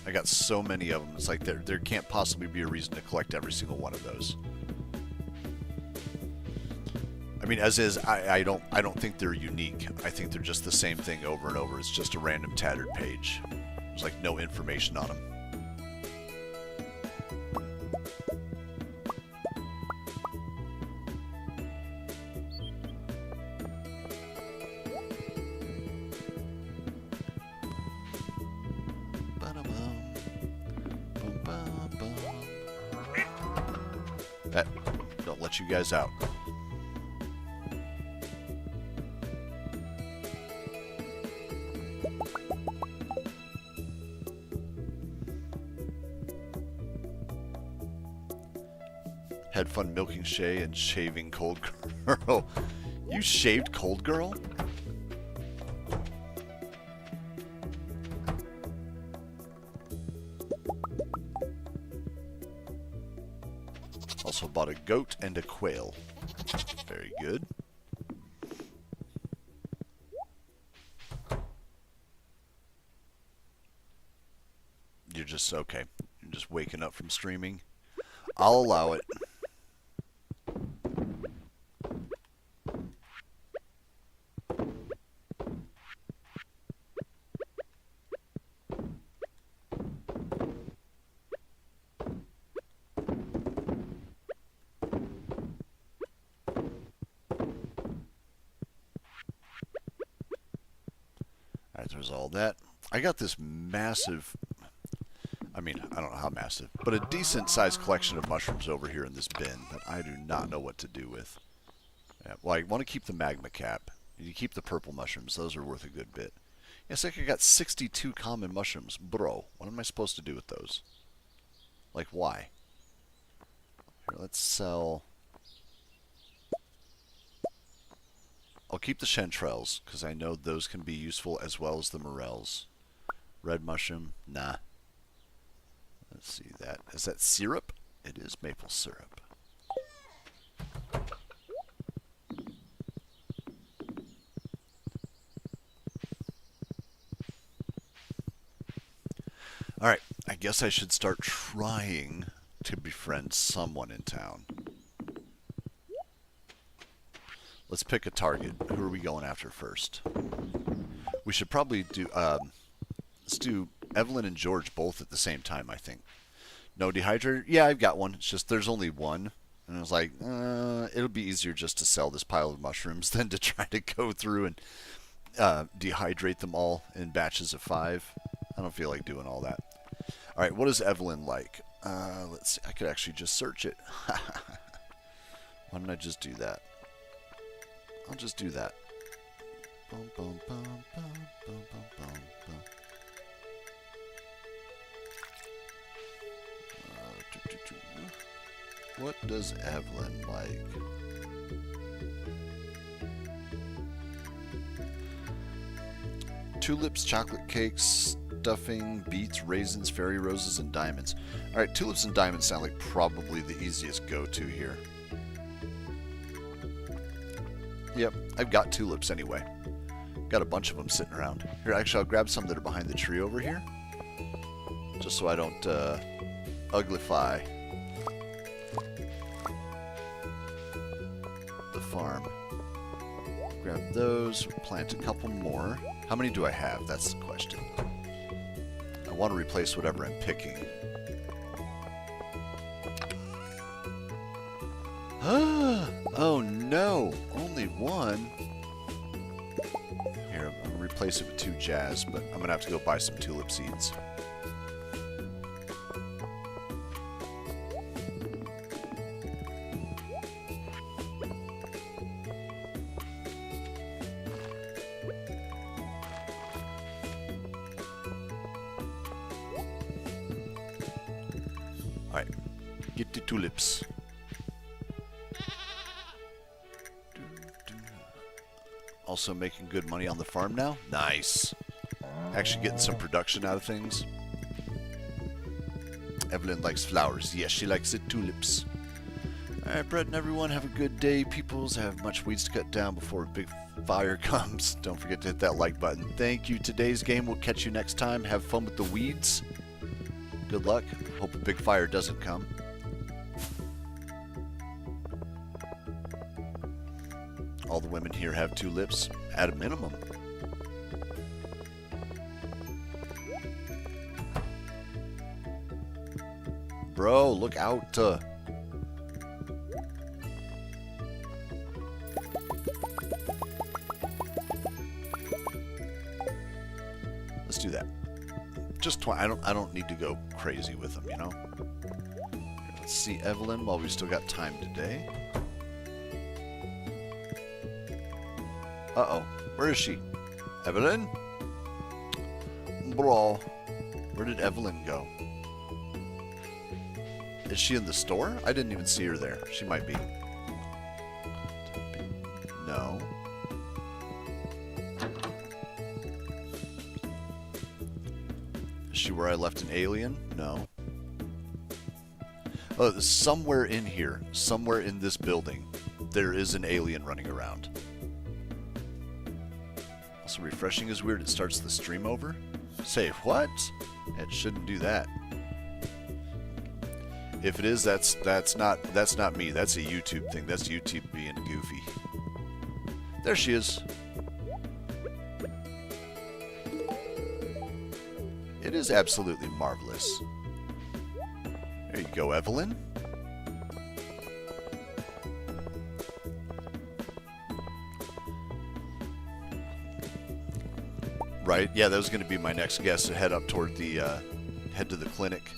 I got so many of them. It's like there can't possibly be a reason to collect every single one of those. I mean, as is, I don't think they're unique. I think they're just the same thing over and over. It's just a random tattered page. There's like no information on them. That don't let you guys out. Had fun milking Shay and shaving Cold Girl. You shaved Cold Girl? Also bought a goat and a quail. Very good. You're just okay. You're just waking up from streaming. I'll allow it. Alright, there's all that. I got this massive, I mean, I don't know how massive, but a decent sized collection of mushrooms over here in this bin that I do not know what to do with. Yeah, well, I want to keep the magma cap. You keep the purple mushrooms. Those are worth a good bit. Yes, I got 62 common mushrooms. Bro, what am I supposed to do with those? Like, why? Here, let's sell... I'll keep the chanterelles, because I know those can be useful as well as the morels. Red mushroom? Nah. Let's see that. Is that syrup? It is maple syrup. Alright, I guess I should start trying to befriend someone in town. Let's pick a target. Who are we going after first? We should probably do, let's do Evelyn and George both at the same time, I think. No dehydrator? Yeah, I've got one. It's just there's only one. And I was like, it'll be easier just to sell this pile of mushrooms than to try to go through and dehydrate them all in batches of 5. I don't feel like doing all that. Alright, what is Evelyn like? Let's see. I could actually just search it. Why don't I just do that? I'll just do that. Boom, boom, boom, boom, boom, boom, boom, boom. What does Evelyn like? Tulips, chocolate cakes, stuffing, beets, raisins, fairy roses, and diamonds. Alright, tulips and diamonds sound like probably the easiest go-to here. Yep, I've got tulips anyway. Got a bunch of them sitting around. Here, actually, I'll grab some that are behind the tree over here. Just so I don't uglify the farm. Grab those, plant a couple more. How many do I have? That's the question. I want to replace whatever I'm picking. Oh no, only one. Here, I'm going to replace it with 2 jazz, but I'm going to have to go buy some tulip seeds. Alright, get the tulips. Also making good money on the farm now. Nice. Actually getting some production out of things. Evelyn likes flowers. Yes, she likes the tulips. Alright, Brett and everyone, have a good day. Peoples, have much weeds to cut down before a big fire comes. Don't forget to hit that like button. Thank you. Today's game. We'll catch you next time. Have fun with the weeds. Good luck. Hope a big fire doesn't come. All the women here have tulips, at a minimum. Bro, look out. Let's do that. Just point. I don't need to go crazy with them, you know. Here, let's see Evelyn while we still got time today. Uh-oh. Where is she? Evelyn? Bro. Where did Evelyn go? Is she in the store? I didn't even see her there. She might be. No. Is she where I left an alien? No. Oh, somewhere in here, somewhere in this building, there is an alien running around. Also, refreshing is weird. It starts the stream over. Say what? It shouldn't do that. If it is, that's not me. That's a YouTube thing. That's YouTube being goofy. There she is. It is absolutely marvelous. There you go, Evelyn. Right? Yeah, that was going to be my next guess to head up toward the, head to the clinic.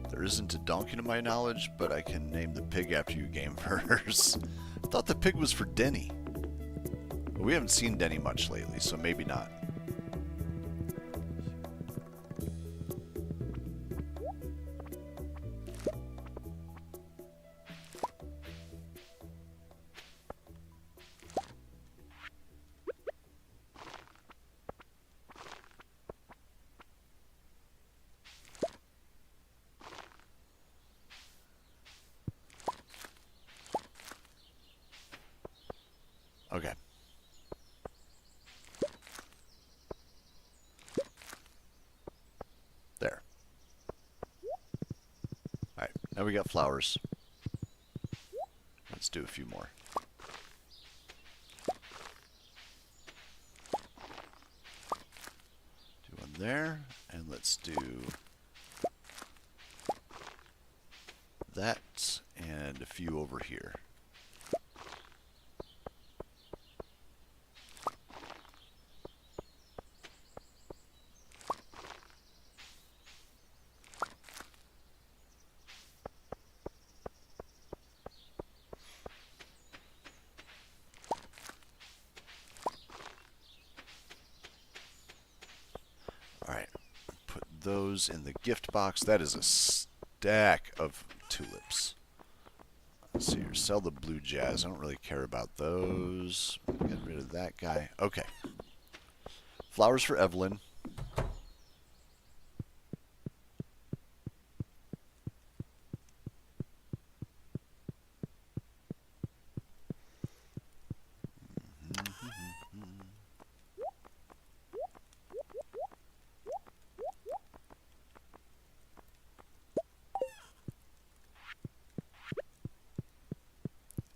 There isn't a donkey to my knowledge, but I can name the pig after you, gamers. I thought the pig was for Denny. But we haven't seen Denny much lately, so maybe not. Okay. There. Alright, now we got flowers. Let's do a few more. Do one there, and let's do that, and a few over here. Those in the gift box. That is a stack of tulips. Let's see here. Sell the blue jazz. I don't really care about those. Get rid of that guy. Okay. Flowers for Evelyn.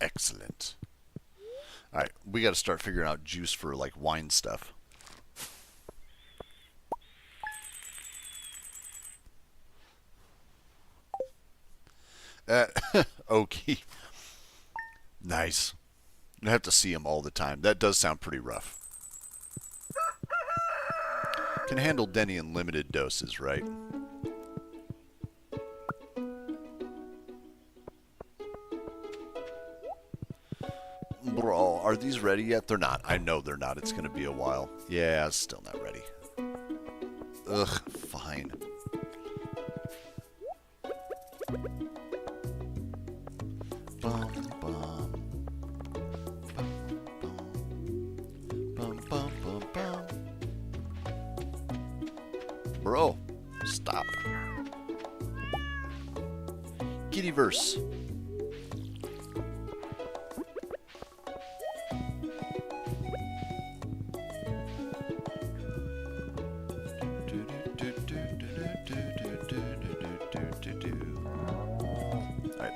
Excellent. Alright, we gotta start figuring out juice for, like, wine stuff. Okie. Nice. You have to see him all the time. That does sound pretty rough. Can handle Denny in limited doses, right? Bro, are these ready yet? They're not. I know they're not. It's going to be a while. Yeah, it's still not ready. Ugh, fine. Bum, bum. Bum, bum, bum, bum. Bro, stop. Kittyverse.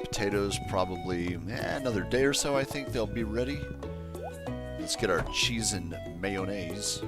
Potatoes probably another day or so. I think they'll be ready. Let's get our cheese and mayonnaise.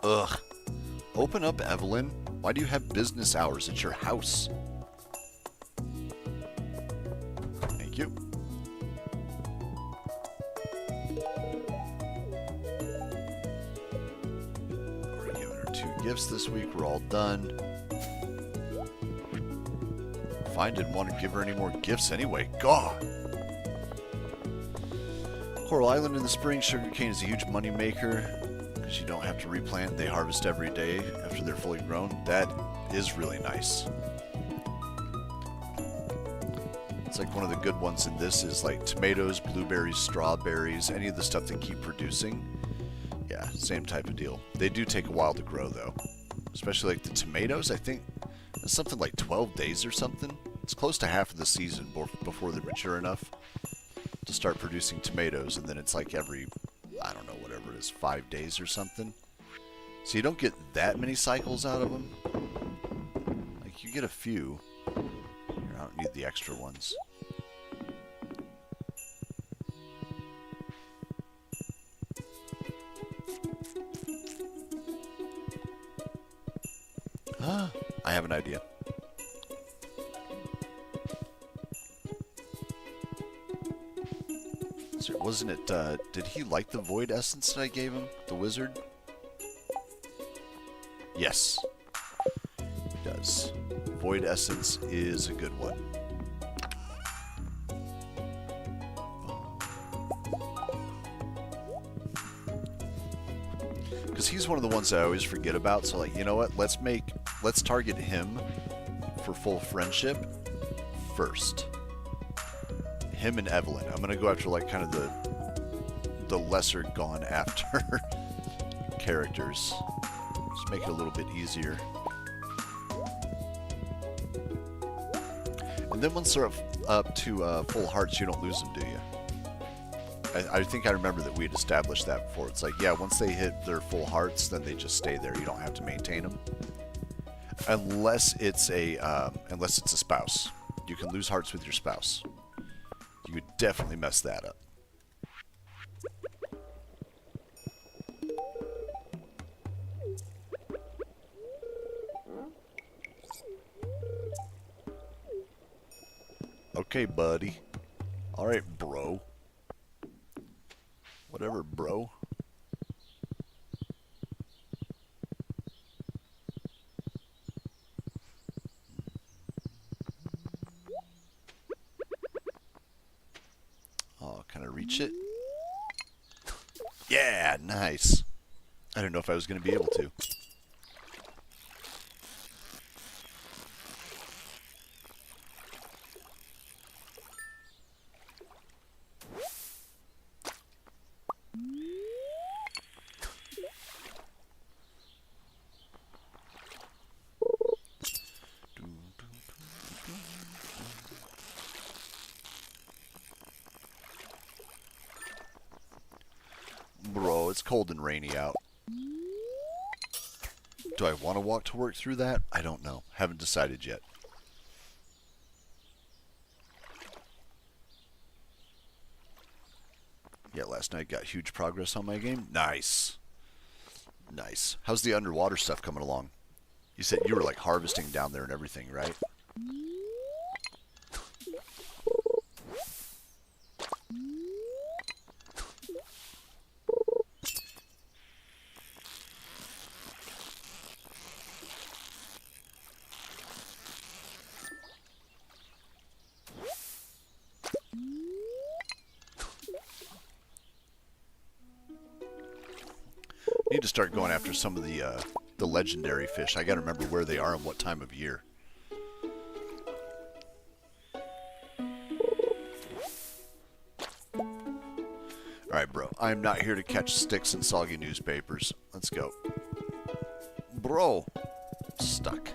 Ugh. Open up, Evelyn. Why do you have business hours at your house? Thank you. Already given her 2 gifts this week. We're all done. I didn't want to give her any more gifts anyway. God. Coral Island in the spring, sugarcane is a huge money maker because you don't have to replant. They harvest every day after they're fully grown. That is really nice. It's like one of the good ones in this is like tomatoes, blueberries, strawberries, any of the stuff they keep producing. Yeah, same type of deal. They do take a while to grow though. Especially like the tomatoes, I think it's something like 12 days or something. It's close to half of the season before they're mature enough to start producing tomatoes, and then it's like every, I don't know, whatever it is, 5 days or something. So you don't get that many cycles out of them. Like, you get a few. Here, I don't need the extra ones. I have an idea. So wasn't it, did he like the void essence that I gave him? The wizard? Yes. He does. Void essence is a good one. Because he's one of the ones I always forget about, so like, you know what, let's target him for full friendship first. Him and Evelyn. I'm gonna go after like kind of the lesser gone after characters. Just make it a little bit easier. And then once they're up to full hearts, you don't lose them, do you? I think I remember that we had established that before. It's like, yeah, once they hit their full hearts, then they just stay there. You don't have to maintain them, unless it's a spouse. You can lose hearts with your spouse. You would definitely mess that up. Okay, buddy. Alright, bro. Whatever, bro. Oh, can I reach it? Yeah, nice. I didn't know if I was going to be able to. Bro, it's cold and rainy out. Do I want to walk to work through that? I don't know. Haven't decided yet. Yeah, last night got huge progress on my game. Nice. Nice. How's the underwater stuff coming along? You said you were like harvesting down there and everything, right? Need to start going after some of the legendary fish. I gotta remember where they are and what time of year. Alright, bro. I'm not here to catch sticks and soggy newspapers. Let's go. Bro. Stuck.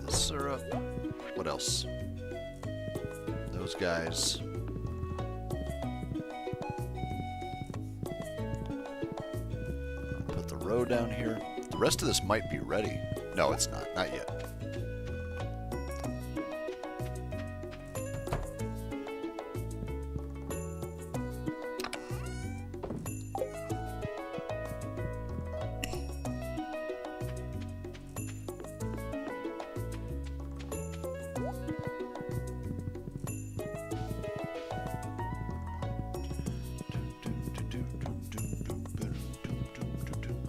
Syrup. What else? those guys. Put the row down here. The rest of this might be ready. No, it's not. Not yet.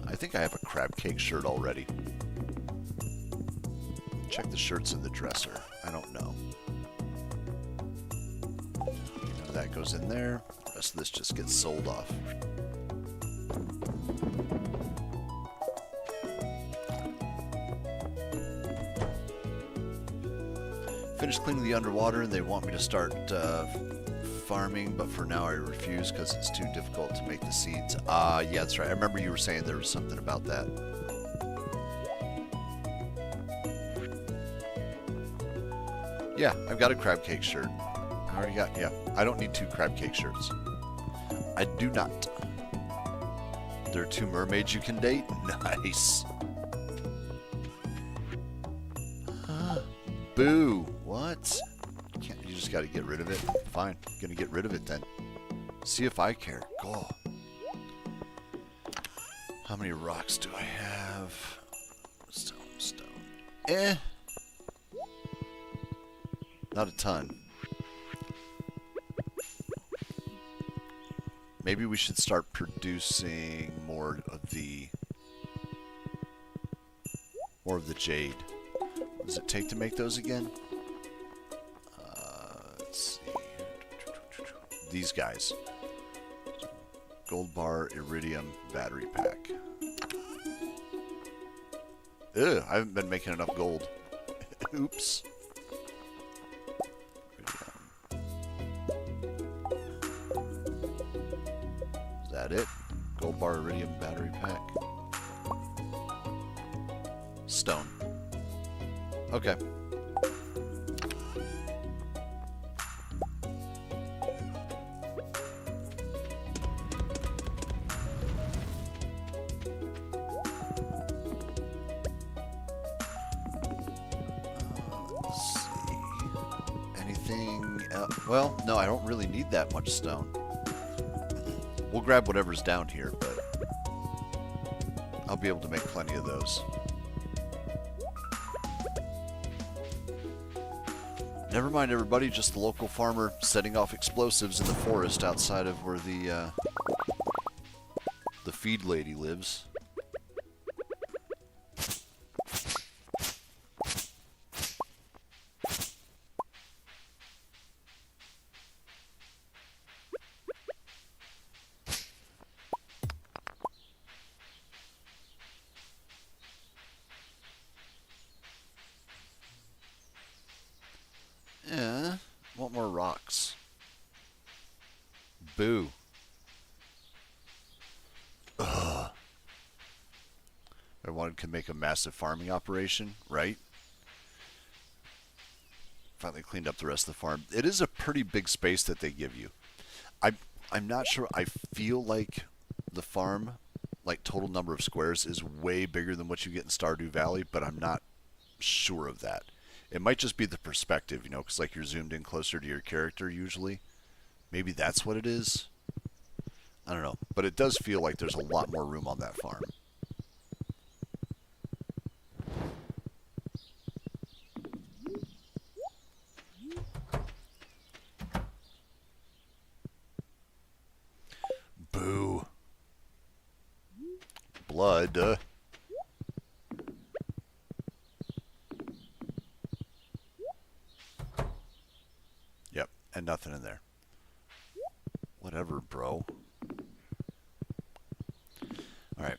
I think I have a crab cake shirt already. Check the shirts in the dresser. I don't know. That goes in there. The rest of this just gets sold off. Finished cleaning the underwater and they want me to start farming, but for now I refuse because it's too difficult to make the seeds. Yeah, that's right. I remember you were saying there was something about that. Yeah, I've got a crab cake shirt. I already got, yeah. I don't need 2 crab cake shirts. I do not. There are 2 mermaids you can date? Nice. Boo. What? You just got to get rid of it. Fine. Gonna get rid of it then. See if I care. Go. How many rocks do I have? Stone. Not a ton. Maybe we should start producing more of the jade. What does it take to make those again? Let's see. These guys. Gold bar, iridium, battery pack. Ugh, I haven't been making enough gold. Oops. Is that it? Gold bar, iridium, battery pack. Stone. Okay. Well, no, I don't really need that much stone. We'll grab whatever's down here, but I'll be able to make plenty of those. Never mind, everybody, just the local farmer setting off explosives in the forest outside of where the feed lady lives. Yeah, want more rocks. Boo. Ugh. I wanted to make a massive farming operation, right? Finally cleaned up the rest of the farm. It is a pretty big space that they give you. I'm not sure. I feel like the farm, like total number of squares, is way bigger than what you get in Stardew Valley, but I'm not sure of that. It might just be the perspective, you know, because like you're zoomed in closer to your character usually. Maybe that's what it is. I don't know. But it does feel like there's a lot more room on that farm. Boo. Blood. Yep, and nothing in there. Whatever, bro. Alright.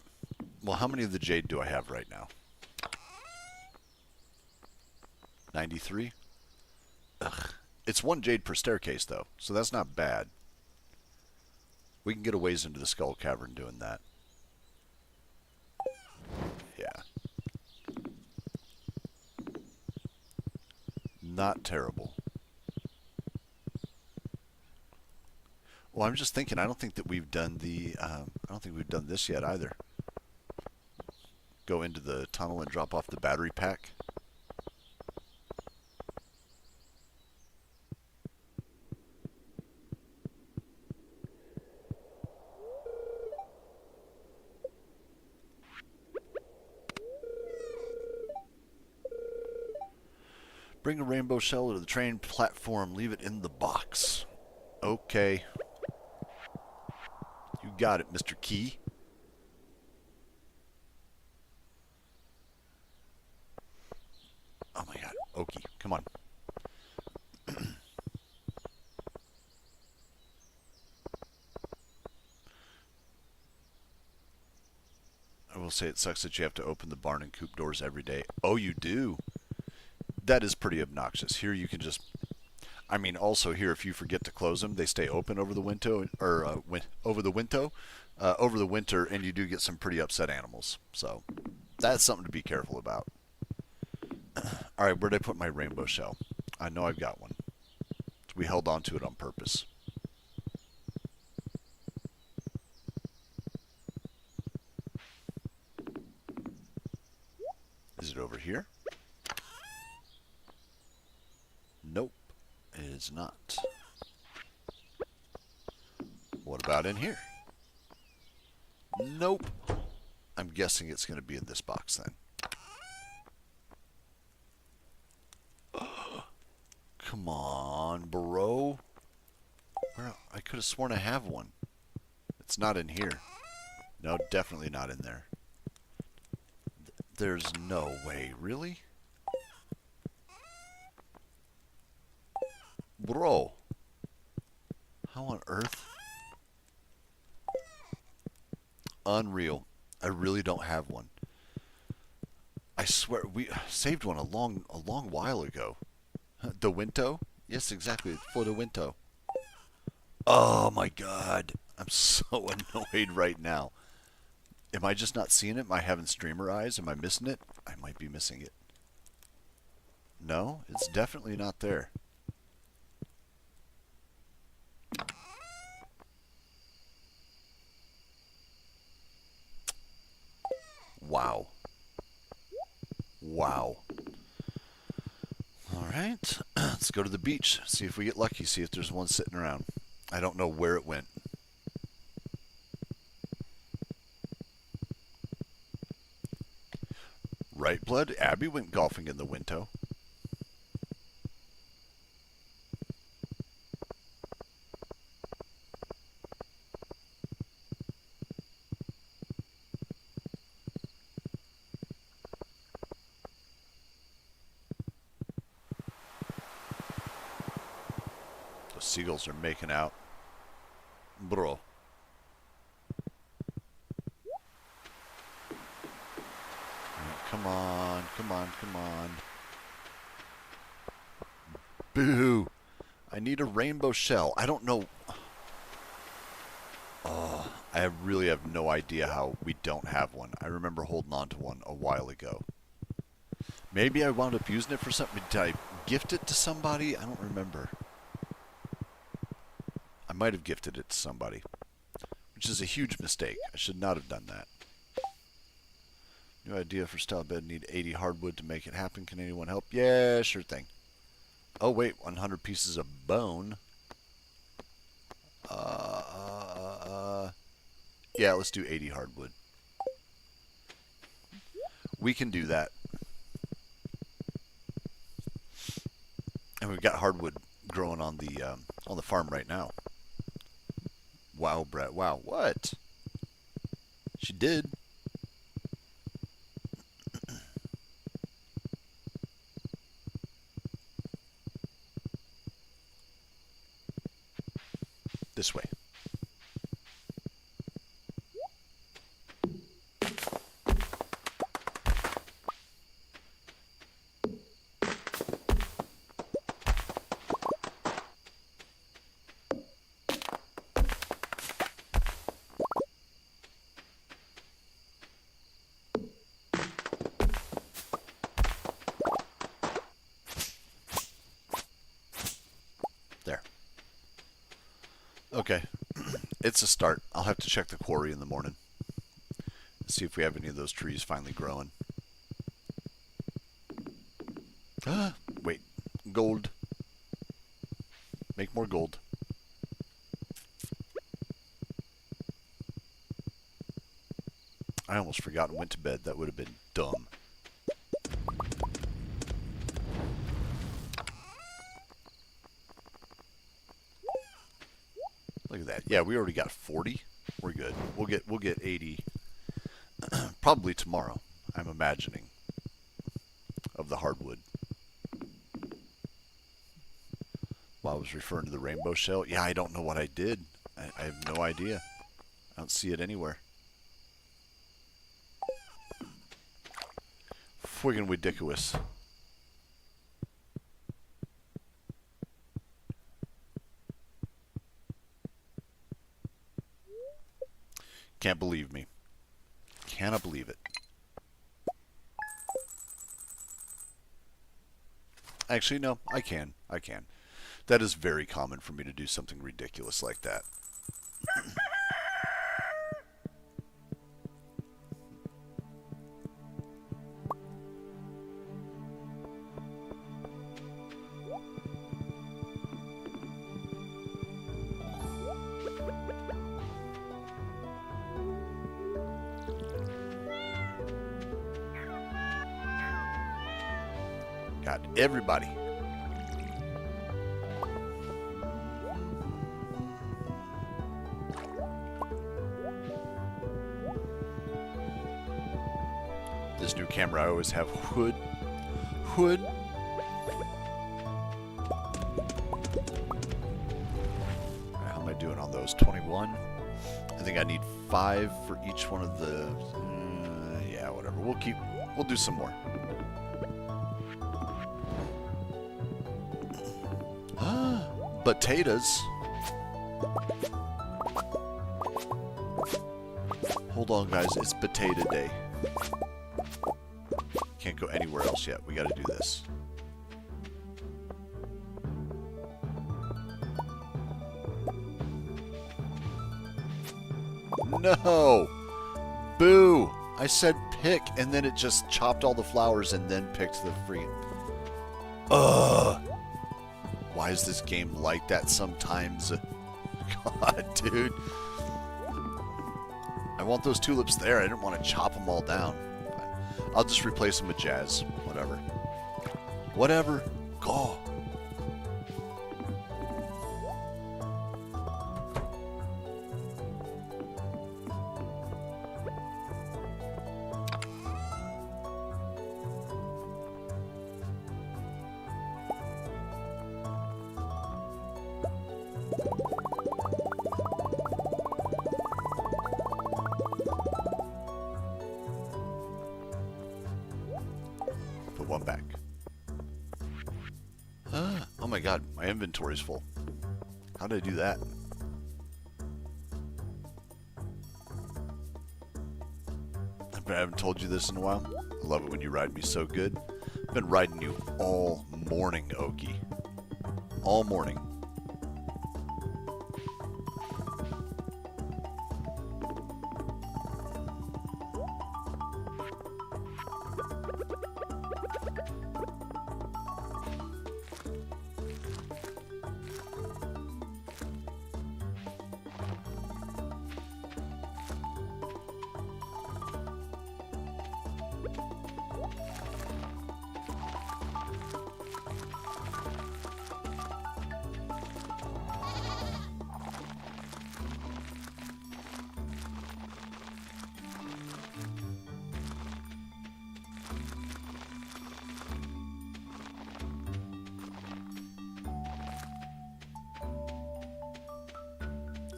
Well, how many of the jade do I have right now? 93? Ugh. It's 1 jade per staircase, though, so that's not bad. We can get a ways into the skull cavern doing that. Yeah. Not terrible. Well, I'm just thinking. I don't think that we've done the. I don't think we've done this yet either. Go into the tunnel and drop off the battery pack. Bring a rainbow shell to the train platform. Leave it in the box. Okay. You got it, Mr. Key. Oh my god. Okie, come on. I will say it sucks that you have to open the barn and coop doors every day. Oh, you do? That is pretty obnoxious. Here you can just... I mean, also here, if you forget to close them, they stay open over the winter, or over the winter, and you do get some pretty upset animals. So that's something to be careful about. All right, where'd I put my rainbow shell? I know I've got one. We held on to it on purpose. Is it over here? Nope, it is not. What about in here? Nope. I'm guessing it's going to be in this box then. Come on, bro. Where, I could have sworn I have one. It's not in here. No, definitely not in there. There's no way. Really? Bro. How on earth? Unreal. I really don't have one. I swear, we saved one a long while ago. The Winto? Yes, exactly. For the Winto. Oh my god. I'm so annoyed right now. Am I just not seeing it? Am I having streamer eyes? Am I missing it? I might be missing it. No, it's definitely not there. Wow. Wow. Alright, let's go to the beach. See if we get lucky. See if there's one sitting around. I don't know where it went. Right, Blood? Abby went golfing in the Winto. The seagulls are making out. Bro. Come on, come on, come on. Boo! I need a rainbow shell. I don't know. Oh, I really have no idea how we don't have one. I remember holding on to one a while ago. Maybe I wound up using it for something. Did I gift it to somebody? I don't remember. I might have gifted it to somebody, which is a huge mistake. I should not have done that. New idea for style bed. Need 80 hardwood to make it happen. Can anyone help? Yeah, sure thing. Oh, wait. 100 pieces of bone. Yeah, let's do 80 hardwood. We can do that. And we've got hardwood growing on the farm right now. Wow, Brett. Wow. What? She did. This way. There. Okay. It's a start. I'll have to check the quarry in the morning. See if we have any of those trees finally growing. Wait. Gold. Make more gold. I almost forgot and went to bed. That would have been dumb. Look at that. Yeah, we already got 40. We're good. We'll get 80 probably tomorrow, I'm imagining, of the hardwood. While I was referring to the rainbow shell, yeah, I don't know what I did. I have no idea. I don't see it anywhere. Friggin' ridiculous. Can't believe me. Cannot believe it. Actually, no, I can. I can. That is very common for me to do something ridiculous like that. Got everybody. This new camera, I always have hood. How am I doing on those? 21. I think I need 5 for each one of the. Yeah, whatever. We'll do some more. Potatoes. Hold on, guys. It's potato day. Can't go anywhere else yet. We gotta do this. No! Boo! I said pick, and then it just chopped all the flowers and then picked the free. Ugh! Why is this game like that sometimes? God, dude. I want those tulips there. I didn't want to chop them all down. I'll just replace them with jazz. Whatever. Whatever. Go. Put one back. Oh my god, my inventory's full. How did I do that? I haven't told you this in a while. I love it when you ride me so good. I've been riding you all morning, Okie. All morning.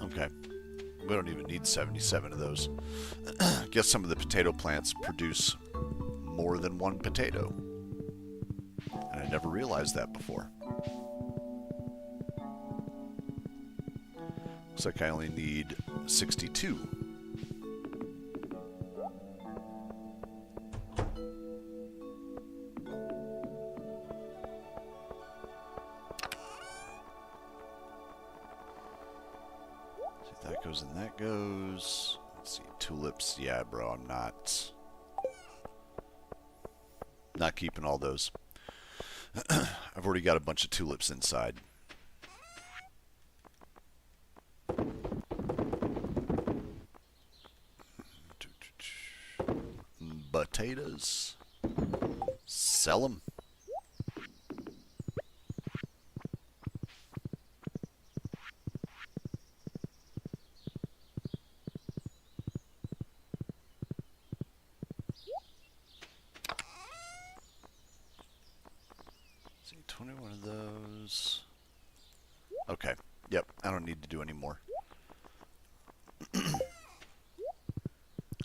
Okay. We don't even need 77 of those. Guess some of the potato plants produce more than one potato. And I never realized that before. Looks like I only need 62. That goes and that goes. Let's see, tulips. Yeah, bro, I'm not keeping all those. I've already got a bunch of tulips inside. Potatoes. Sell them. See, 21 of those. Okay. Yep, I don't need to do any more.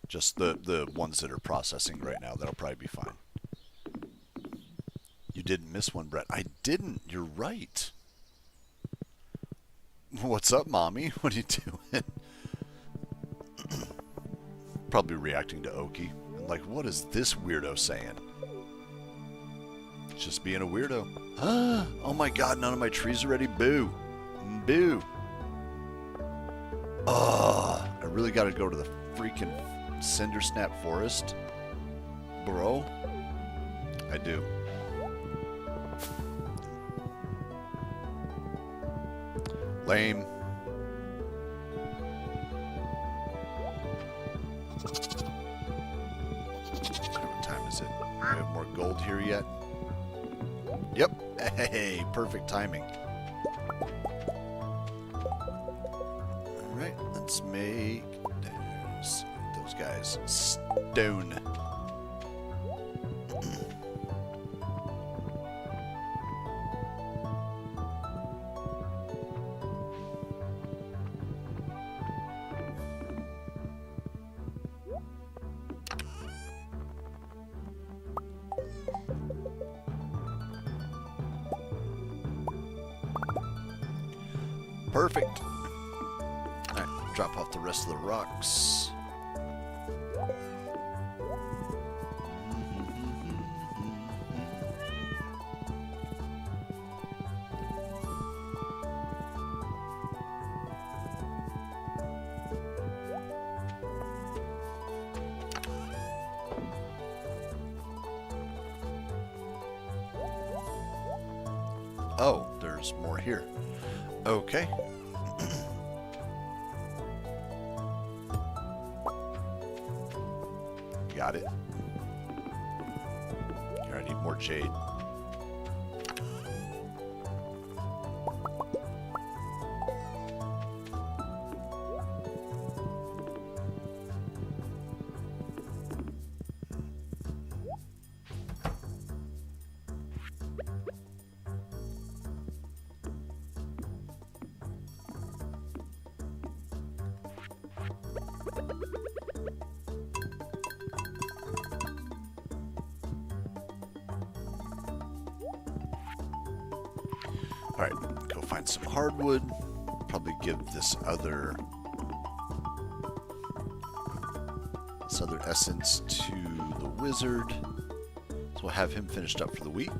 Just the ones that are processing right now. That'll probably be fine. You didn't miss one, Brett. I didn't. You're right. What's up, Mommy? What are you doing? Probably reacting to Oki. Like, what is this weirdo saying? Just being a weirdo. Oh my god, none of my trees are ready. Boo. Boo. I really gotta go to the freaking Cinder Snap Forest. Bro. I do. Lame. What time is it? We have more gold here yet? Yep. Hey, perfect timing. Alright, let's make those guys stone. Perfect. Alright, drop off the rest of the rocks. Oh, there's more here. Okay. Got it. Here, I need more jade. Alright, go find some hardwood. Probably give this other essence to the wizard. So we'll have him finished up for the week.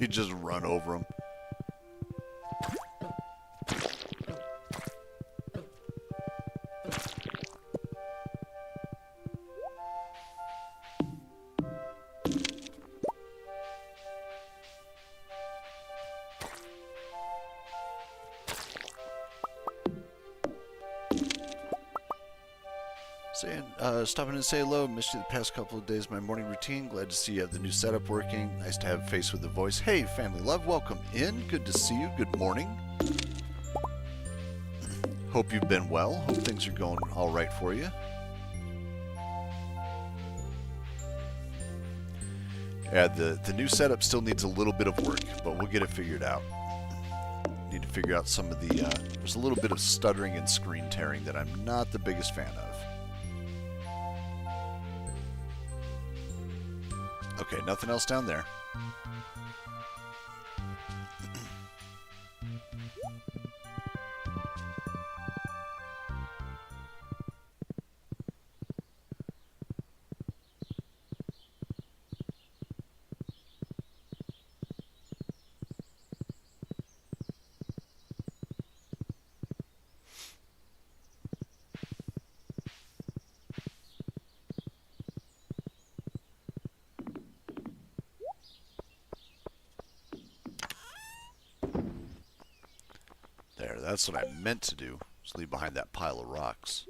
You just run over him. Stopping to say hello. Missed you the past couple of days. My morning routine. Glad to see you have the new setup working. Nice to have a face with a voice. Hey, family love. Welcome in. Good to see you. Good morning. Hope you've been well. Hope things are going all right for you. Yeah, the new setup still needs a little bit of work, but we'll get it figured out. Need to figure out some of the... there's a little bit of stuttering and screen tearing that I'm not the biggest fan of. Okay, nothing else down there. That's what I meant to do. Just leave behind that pile of rocks.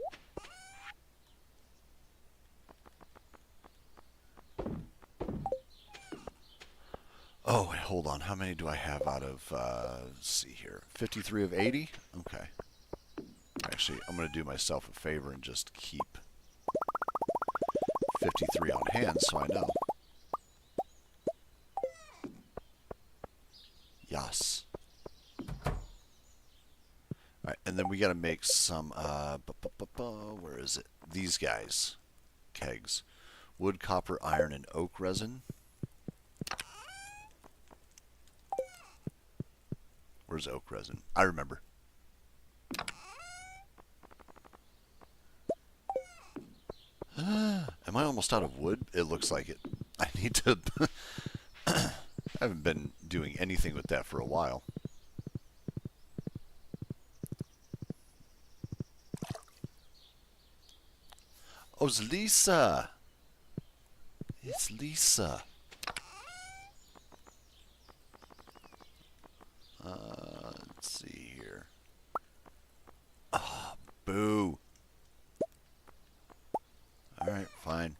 Oh, wait, hold on. How many do I have out of, let's see here. 53 of 80? Okay. Actually, I'm going to do myself a favor and just keep 53 on hand so I know. Yes. Alright, and then we got to make some, where is it? These guys. Kegs. Wood, copper, iron, and oak resin. Where's oak resin? I remember. Am I almost out of wood? It looks like it. I need to... I haven't been doing anything with that for a while. Oh, it's Lisa. It's Lisa. Let's see here. Ah, boo. Alright, fine.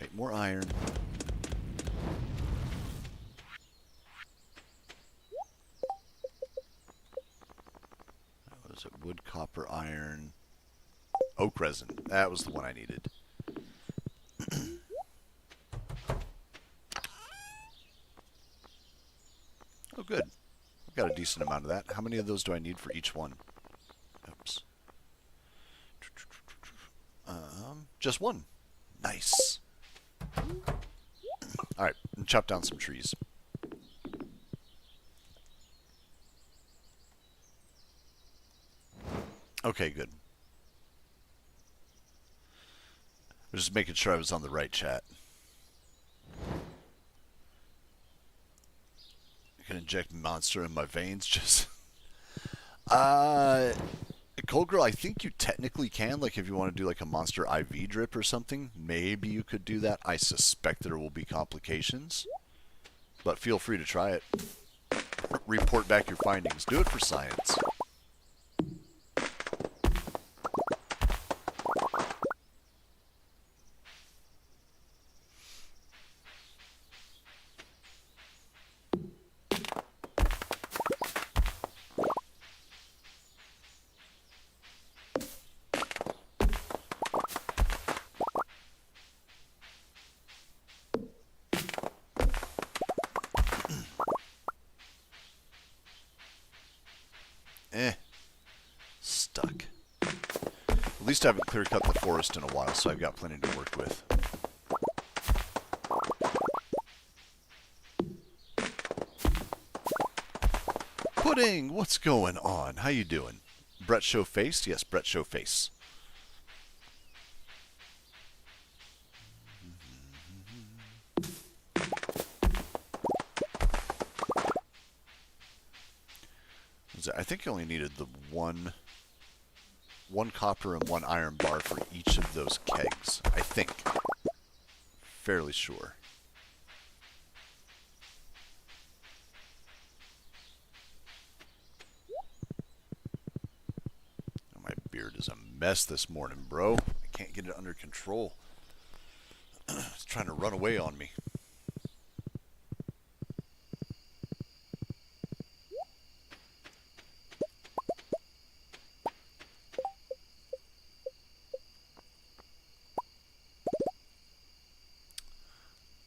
Make more iron. What is it? Wood, copper, iron, oak resin. That was the one I needed. Oh, good. I've got a decent amount of that. How many of those do I need for each one? Oops. Just one. Nice. Alright, chop down some trees. Okay, good. I was just making sure I was on the right chat. I can inject monster in my veins, just... Cold Girl, I think you technically can, like if you want to do like a monster IV drip or something, maybe you could do that. I suspect there will be complications, but feel free to try it. Report back your findings. Do it for science. Stuck. At least I haven't clear cut the forest in a while, so I've got plenty to work with. Pudding, what's going on? How you doing? Brett show face? Yes, Brett show face. I think I only needed the one copper and one iron bar for each of those kegs. I think. Fairly sure. Oh, my beard is a mess this morning, bro. I can't get it under control. It's trying to run away on me.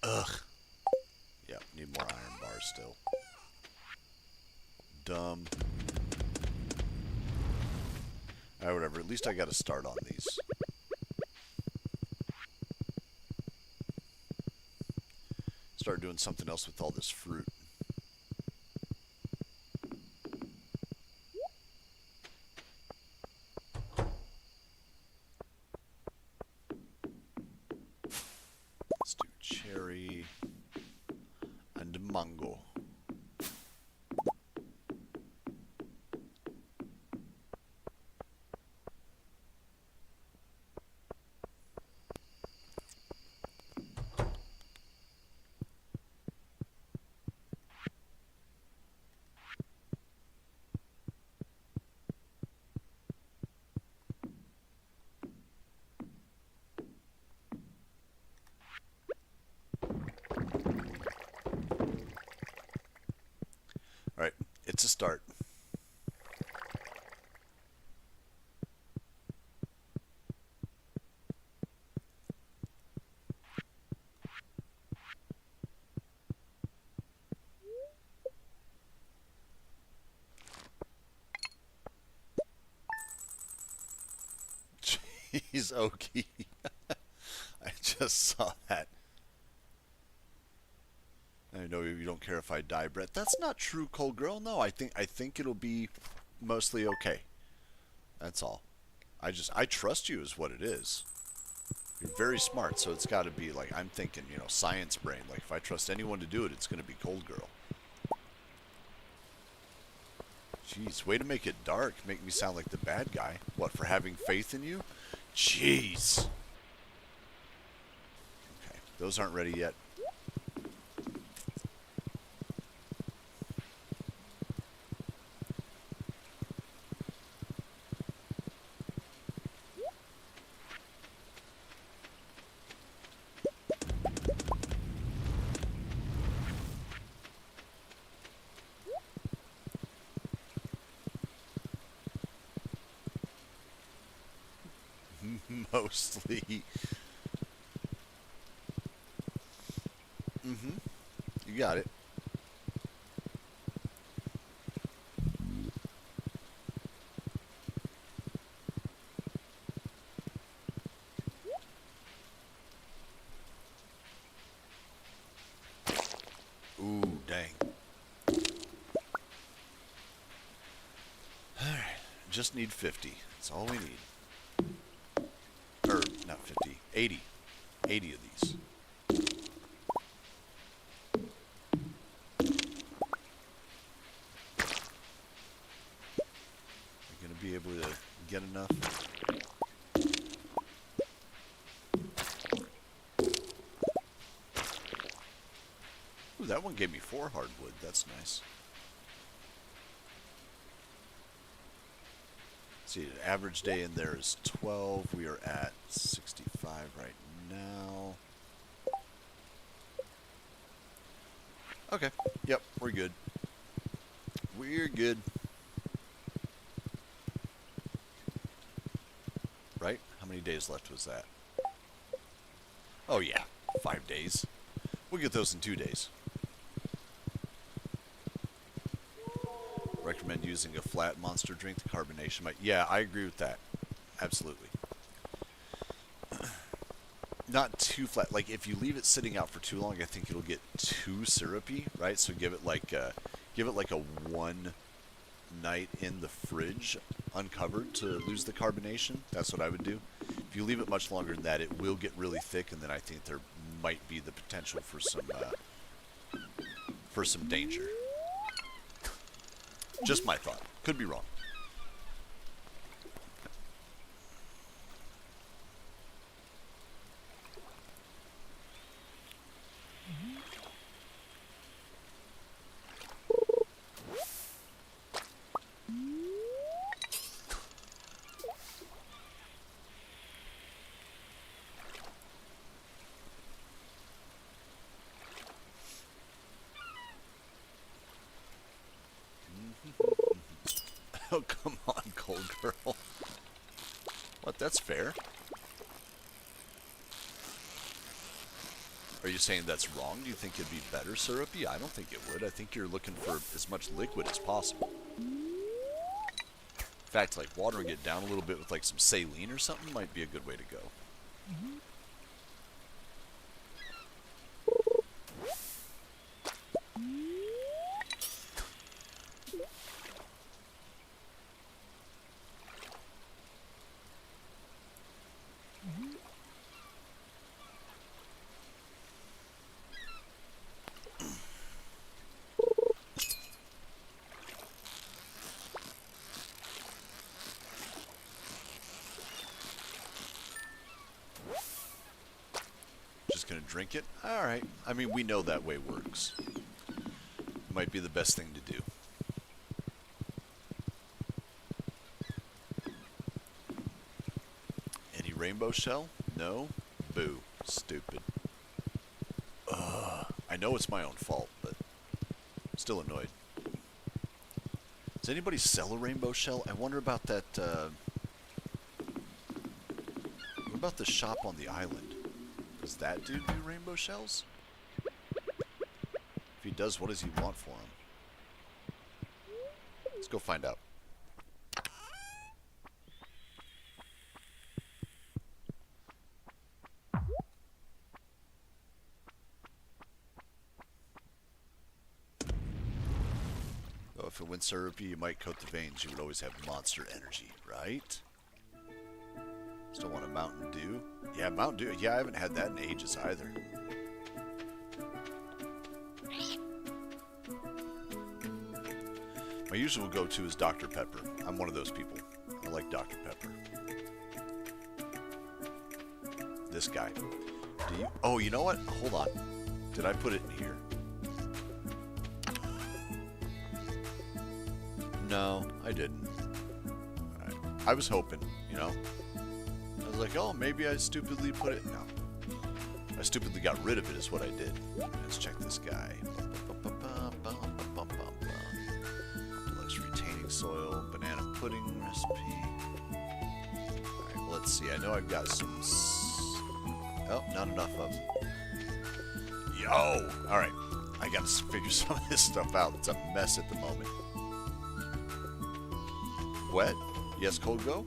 Ugh. Yep, need more iron bars still. Dumb. Alright, whatever. At least I got to start on these. Start doing something else with all this fruit. Let's do cherry and mango. Jeez, Okie. I just saw that. I know you don't care if I die, Brett. That's not true, Cold Girl. No, I think it'll be mostly okay. That's all. I trust you is what it is. You're very smart, so it's got to be like I'm thinking, science brain. Like if I trust anyone to do it, it's going to be Cold Girl. Jeez, way to make it dark. Make me sound like the bad guy. What, for having faith in you? Jeez. Okay, those aren't ready yet. Mostly. Mm-hmm. You got it. Ooh, dang. Alright. Just need 50. That's all we need. Or, not 50. 80. 80 of these. Are you going to be able to get enough? Ooh, that one gave me 4 hardwood. That's nice. See, the average day in there is 12. We are at 65 right now. Okay. Yep, we're good. We're good. Right? How many days left was that? Oh, yeah. 5 days. We'll get those in 2 days. Recommend using a flat monster drink. The carbonation might... Yeah, I agree with that. Absolutely. Not too flat. Like, if you leave it sitting out for too long, I think it'll get too syrupy, right? So give it like a 1 night in the fridge, uncovered, to lose the carbonation. That's what I would do. If you leave it much longer than that, it will get really thick, and then I think there might be the potential for some danger. Just my thought. Could be wrong. Oh, come on, Cold Girl. What, that's fair? Are you saying that's wrong? Do you think it'd be better syrupy? I don't think it would. I think you're looking for as much liquid as possible. In fact, like watering it down a little bit with like some saline or something might be a good way to go. Just gonna drink it? Alright. I mean, we know that way works. Might be the best thing to do. Any rainbow shell? No? Boo. Stupid. Ugh. I know it's my own fault, but I'm still annoyed. Does anybody sell a rainbow shell? I wonder about that, what about the shop on the island? Does that dude do rainbow shells? If he does, what does he want for them? Let's go find out. If it went syrupy, you might coat the veins. You would always have monster energy, right? Still want a Mountain Dew? Yeah, Mountain Dew. Yeah, I haven't had that in ages either. My usual go-to is Dr. Pepper. I'm one of those people. I like Dr. Pepper. This guy. Oh, you know what? Hold on. Did I put it in here? No, I didn't. Alright. I was hoping, you know. I was like, oh, maybe I stupidly put it. No. I stupidly got rid of it is what I did. Let's check this guy. Deluxe retaining soil, banana pudding recipe. Alright, well, let's see. I know I've got some... Oh, not enough of them. Yo! Alright. I gotta figure some of this stuff out. It's a mess at the moment. Wet? Yes, cold go?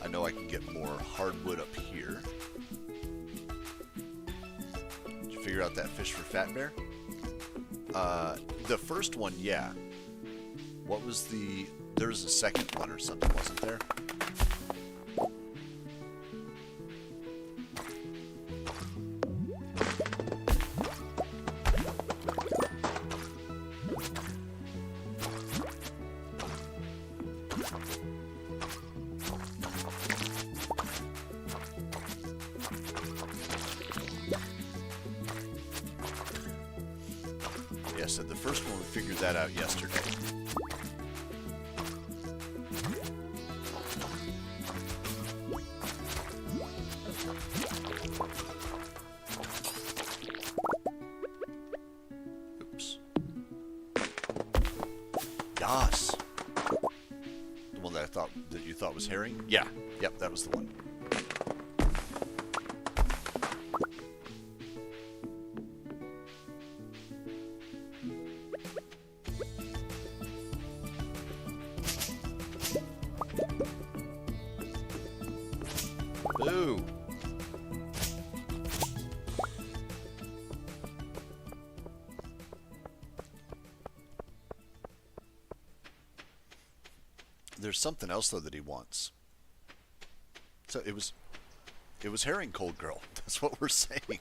I know I can get more hardwood up here. Did you figure out that fish for Fat Bear? The first one, yeah. What was the... There was a second one or something, wasn't there? Yeah, so the first one, we figured that out yesterday. Oops. Yas. The one that you thought was herring? Yeah. Yep, that was the one. Boo! There's something else though that he wants. So it was herring, cold girl. That's what we're saying.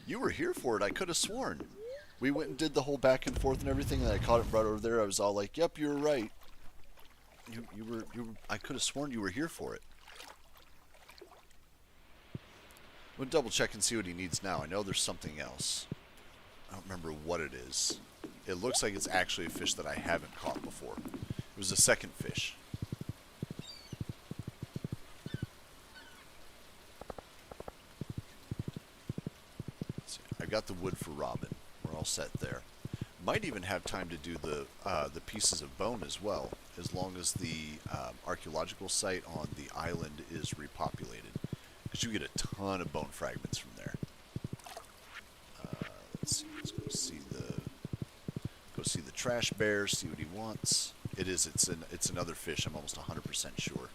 You were here for it. I could have sworn. We went and did the whole back and forth and everything, and I caught it right over there. I was all like, "Yep, you were right." You were. I could have sworn you were here for it. We'll double check and see what he needs now. I know there's something else. I don't remember what it is. It looks like it's actually a fish that I haven't caught before. It was the second fish. Let's see. I got the wood for Robin. We're all set there. Might even have time to do the pieces of bone as well, as long as the archaeological site on the island is repopulated, because you get a ton of bone fragments from there. Let's see. Let's go see the trash bear. See what he wants. It's another fish. I'm almost 100% sure,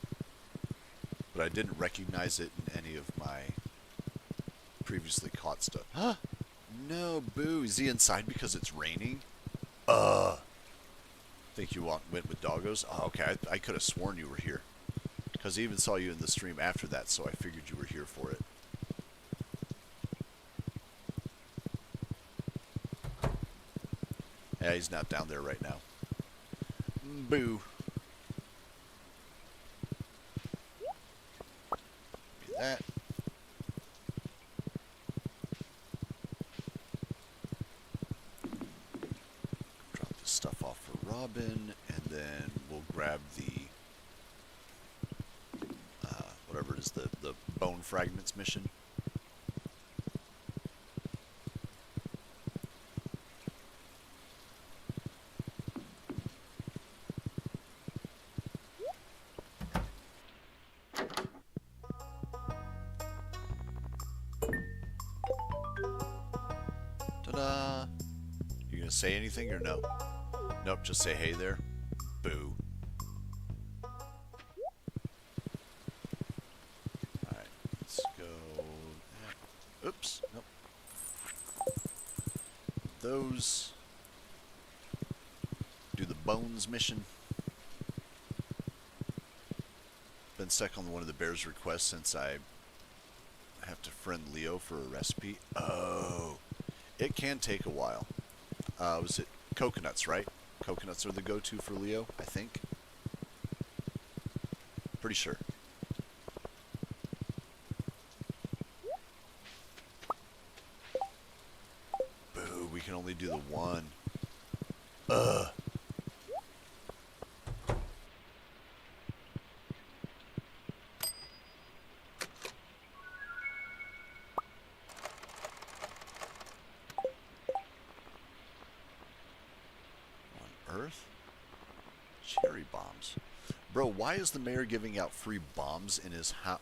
but I didn't recognize it in any of my previously caught stuff. Huh? No, boo. Is he inside because it's raining? Think you went with doggos? Oh, okay. I could have sworn you were here, because I even saw you in the stream after that, so I figured you were here for it. Yeah, he's not down there right now. Boo. Give me that. Drop this stuff off for Robin, and then we'll grab the whatever it is, the bone fragments mission. Ta-da! You gonna say anything or no? Nope, just say hey there. Boo. those. Do the bones mission. Been stuck on one of the bears' requests since I have to friend Leo for a recipe. Oh, it can take a while. Was it coconuts, right? Coconuts are the go-to for Leo, I think. Pretty sure. Boo, we can only do the one. Ugh. On Earth? Cherry bombs. Bro, why is the mayor giving out free bombs in his house?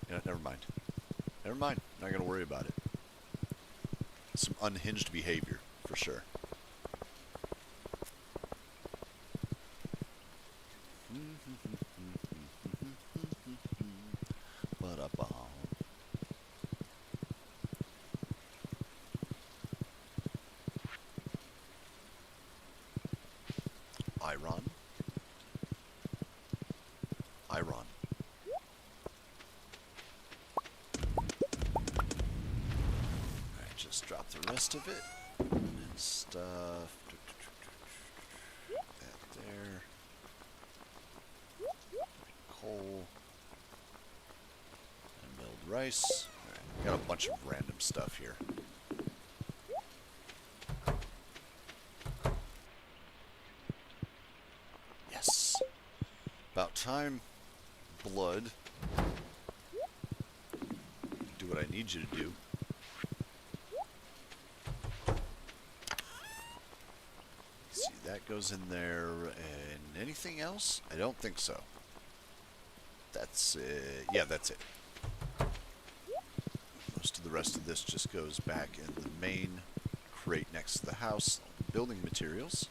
You know, never mind. Never mind. Not going to worry about it. Some unhinged behavior, for sure. Iron. Iron. Alright, just drop the rest of it. And stuff. That there. Coal. And milled rice. Alright, got a bunch of random stuff here. Yes. About time, blood. Do what I need you to do. See, that goes in there. And anything else? I don't think so. That's it. Yeah, that's it. Most of the rest of this just goes back in the main crate next to the house. Building materials.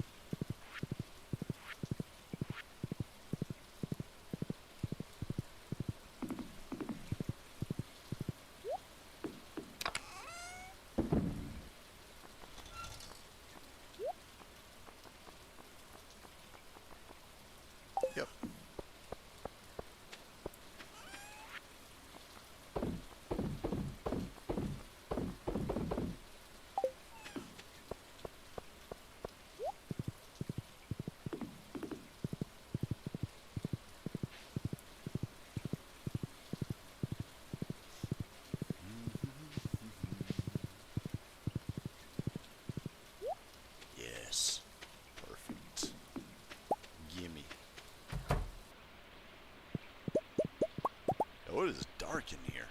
Yep. Yes. Perfect. Gimme. Oh, it is dark in here.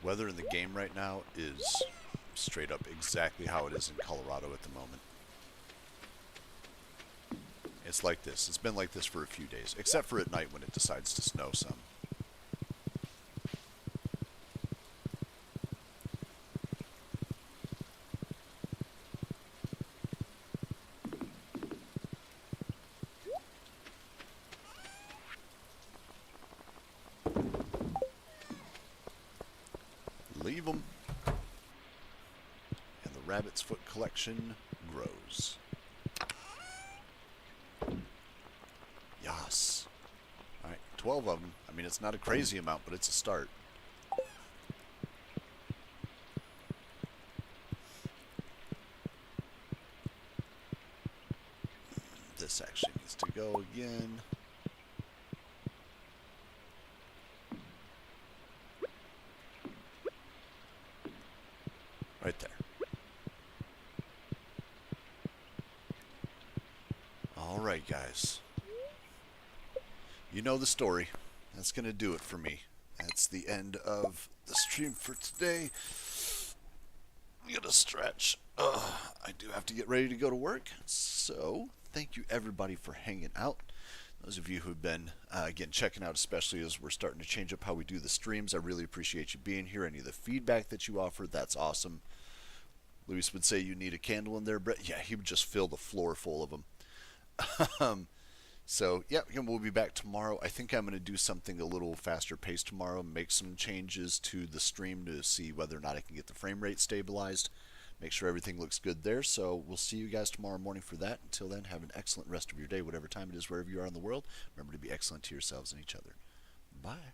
Weather in the game right now is straight up exactly how it is in Colorado at the moment. It's like this. It's been like this for a few days, except for at night when it decides to snow some. Leave them. And the rabbit's foot collection grows. Yas. Alright, 12 of them. I mean, it's not a crazy amount, but it's a start. This actually needs to go again. Right there. Alright, guys. You know the story. That's going to do it for me. That's the end of the stream for today. I'm gonna stretch. I do have to get ready to go to work. So thank you everybody for hanging out. Those of you who've been again checking out, especially as we're starting to change up how we do the streams, I really appreciate you being here. Any of the feedback that you offer, that's awesome. Luis would say you need a candle in there, Brett. Yeah, he would just fill the floor full of them. So, yeah, we'll be back tomorrow. I think I'm going to do something a little faster paced tomorrow, make some changes to the stream to see whether or not I can get the frame rate stabilized, make sure everything looks good there. So, we'll see you guys tomorrow morning for that. Until then, have an excellent rest of your day, whatever time it is, wherever you are in the world. Remember to be excellent to yourselves and each other. Bye.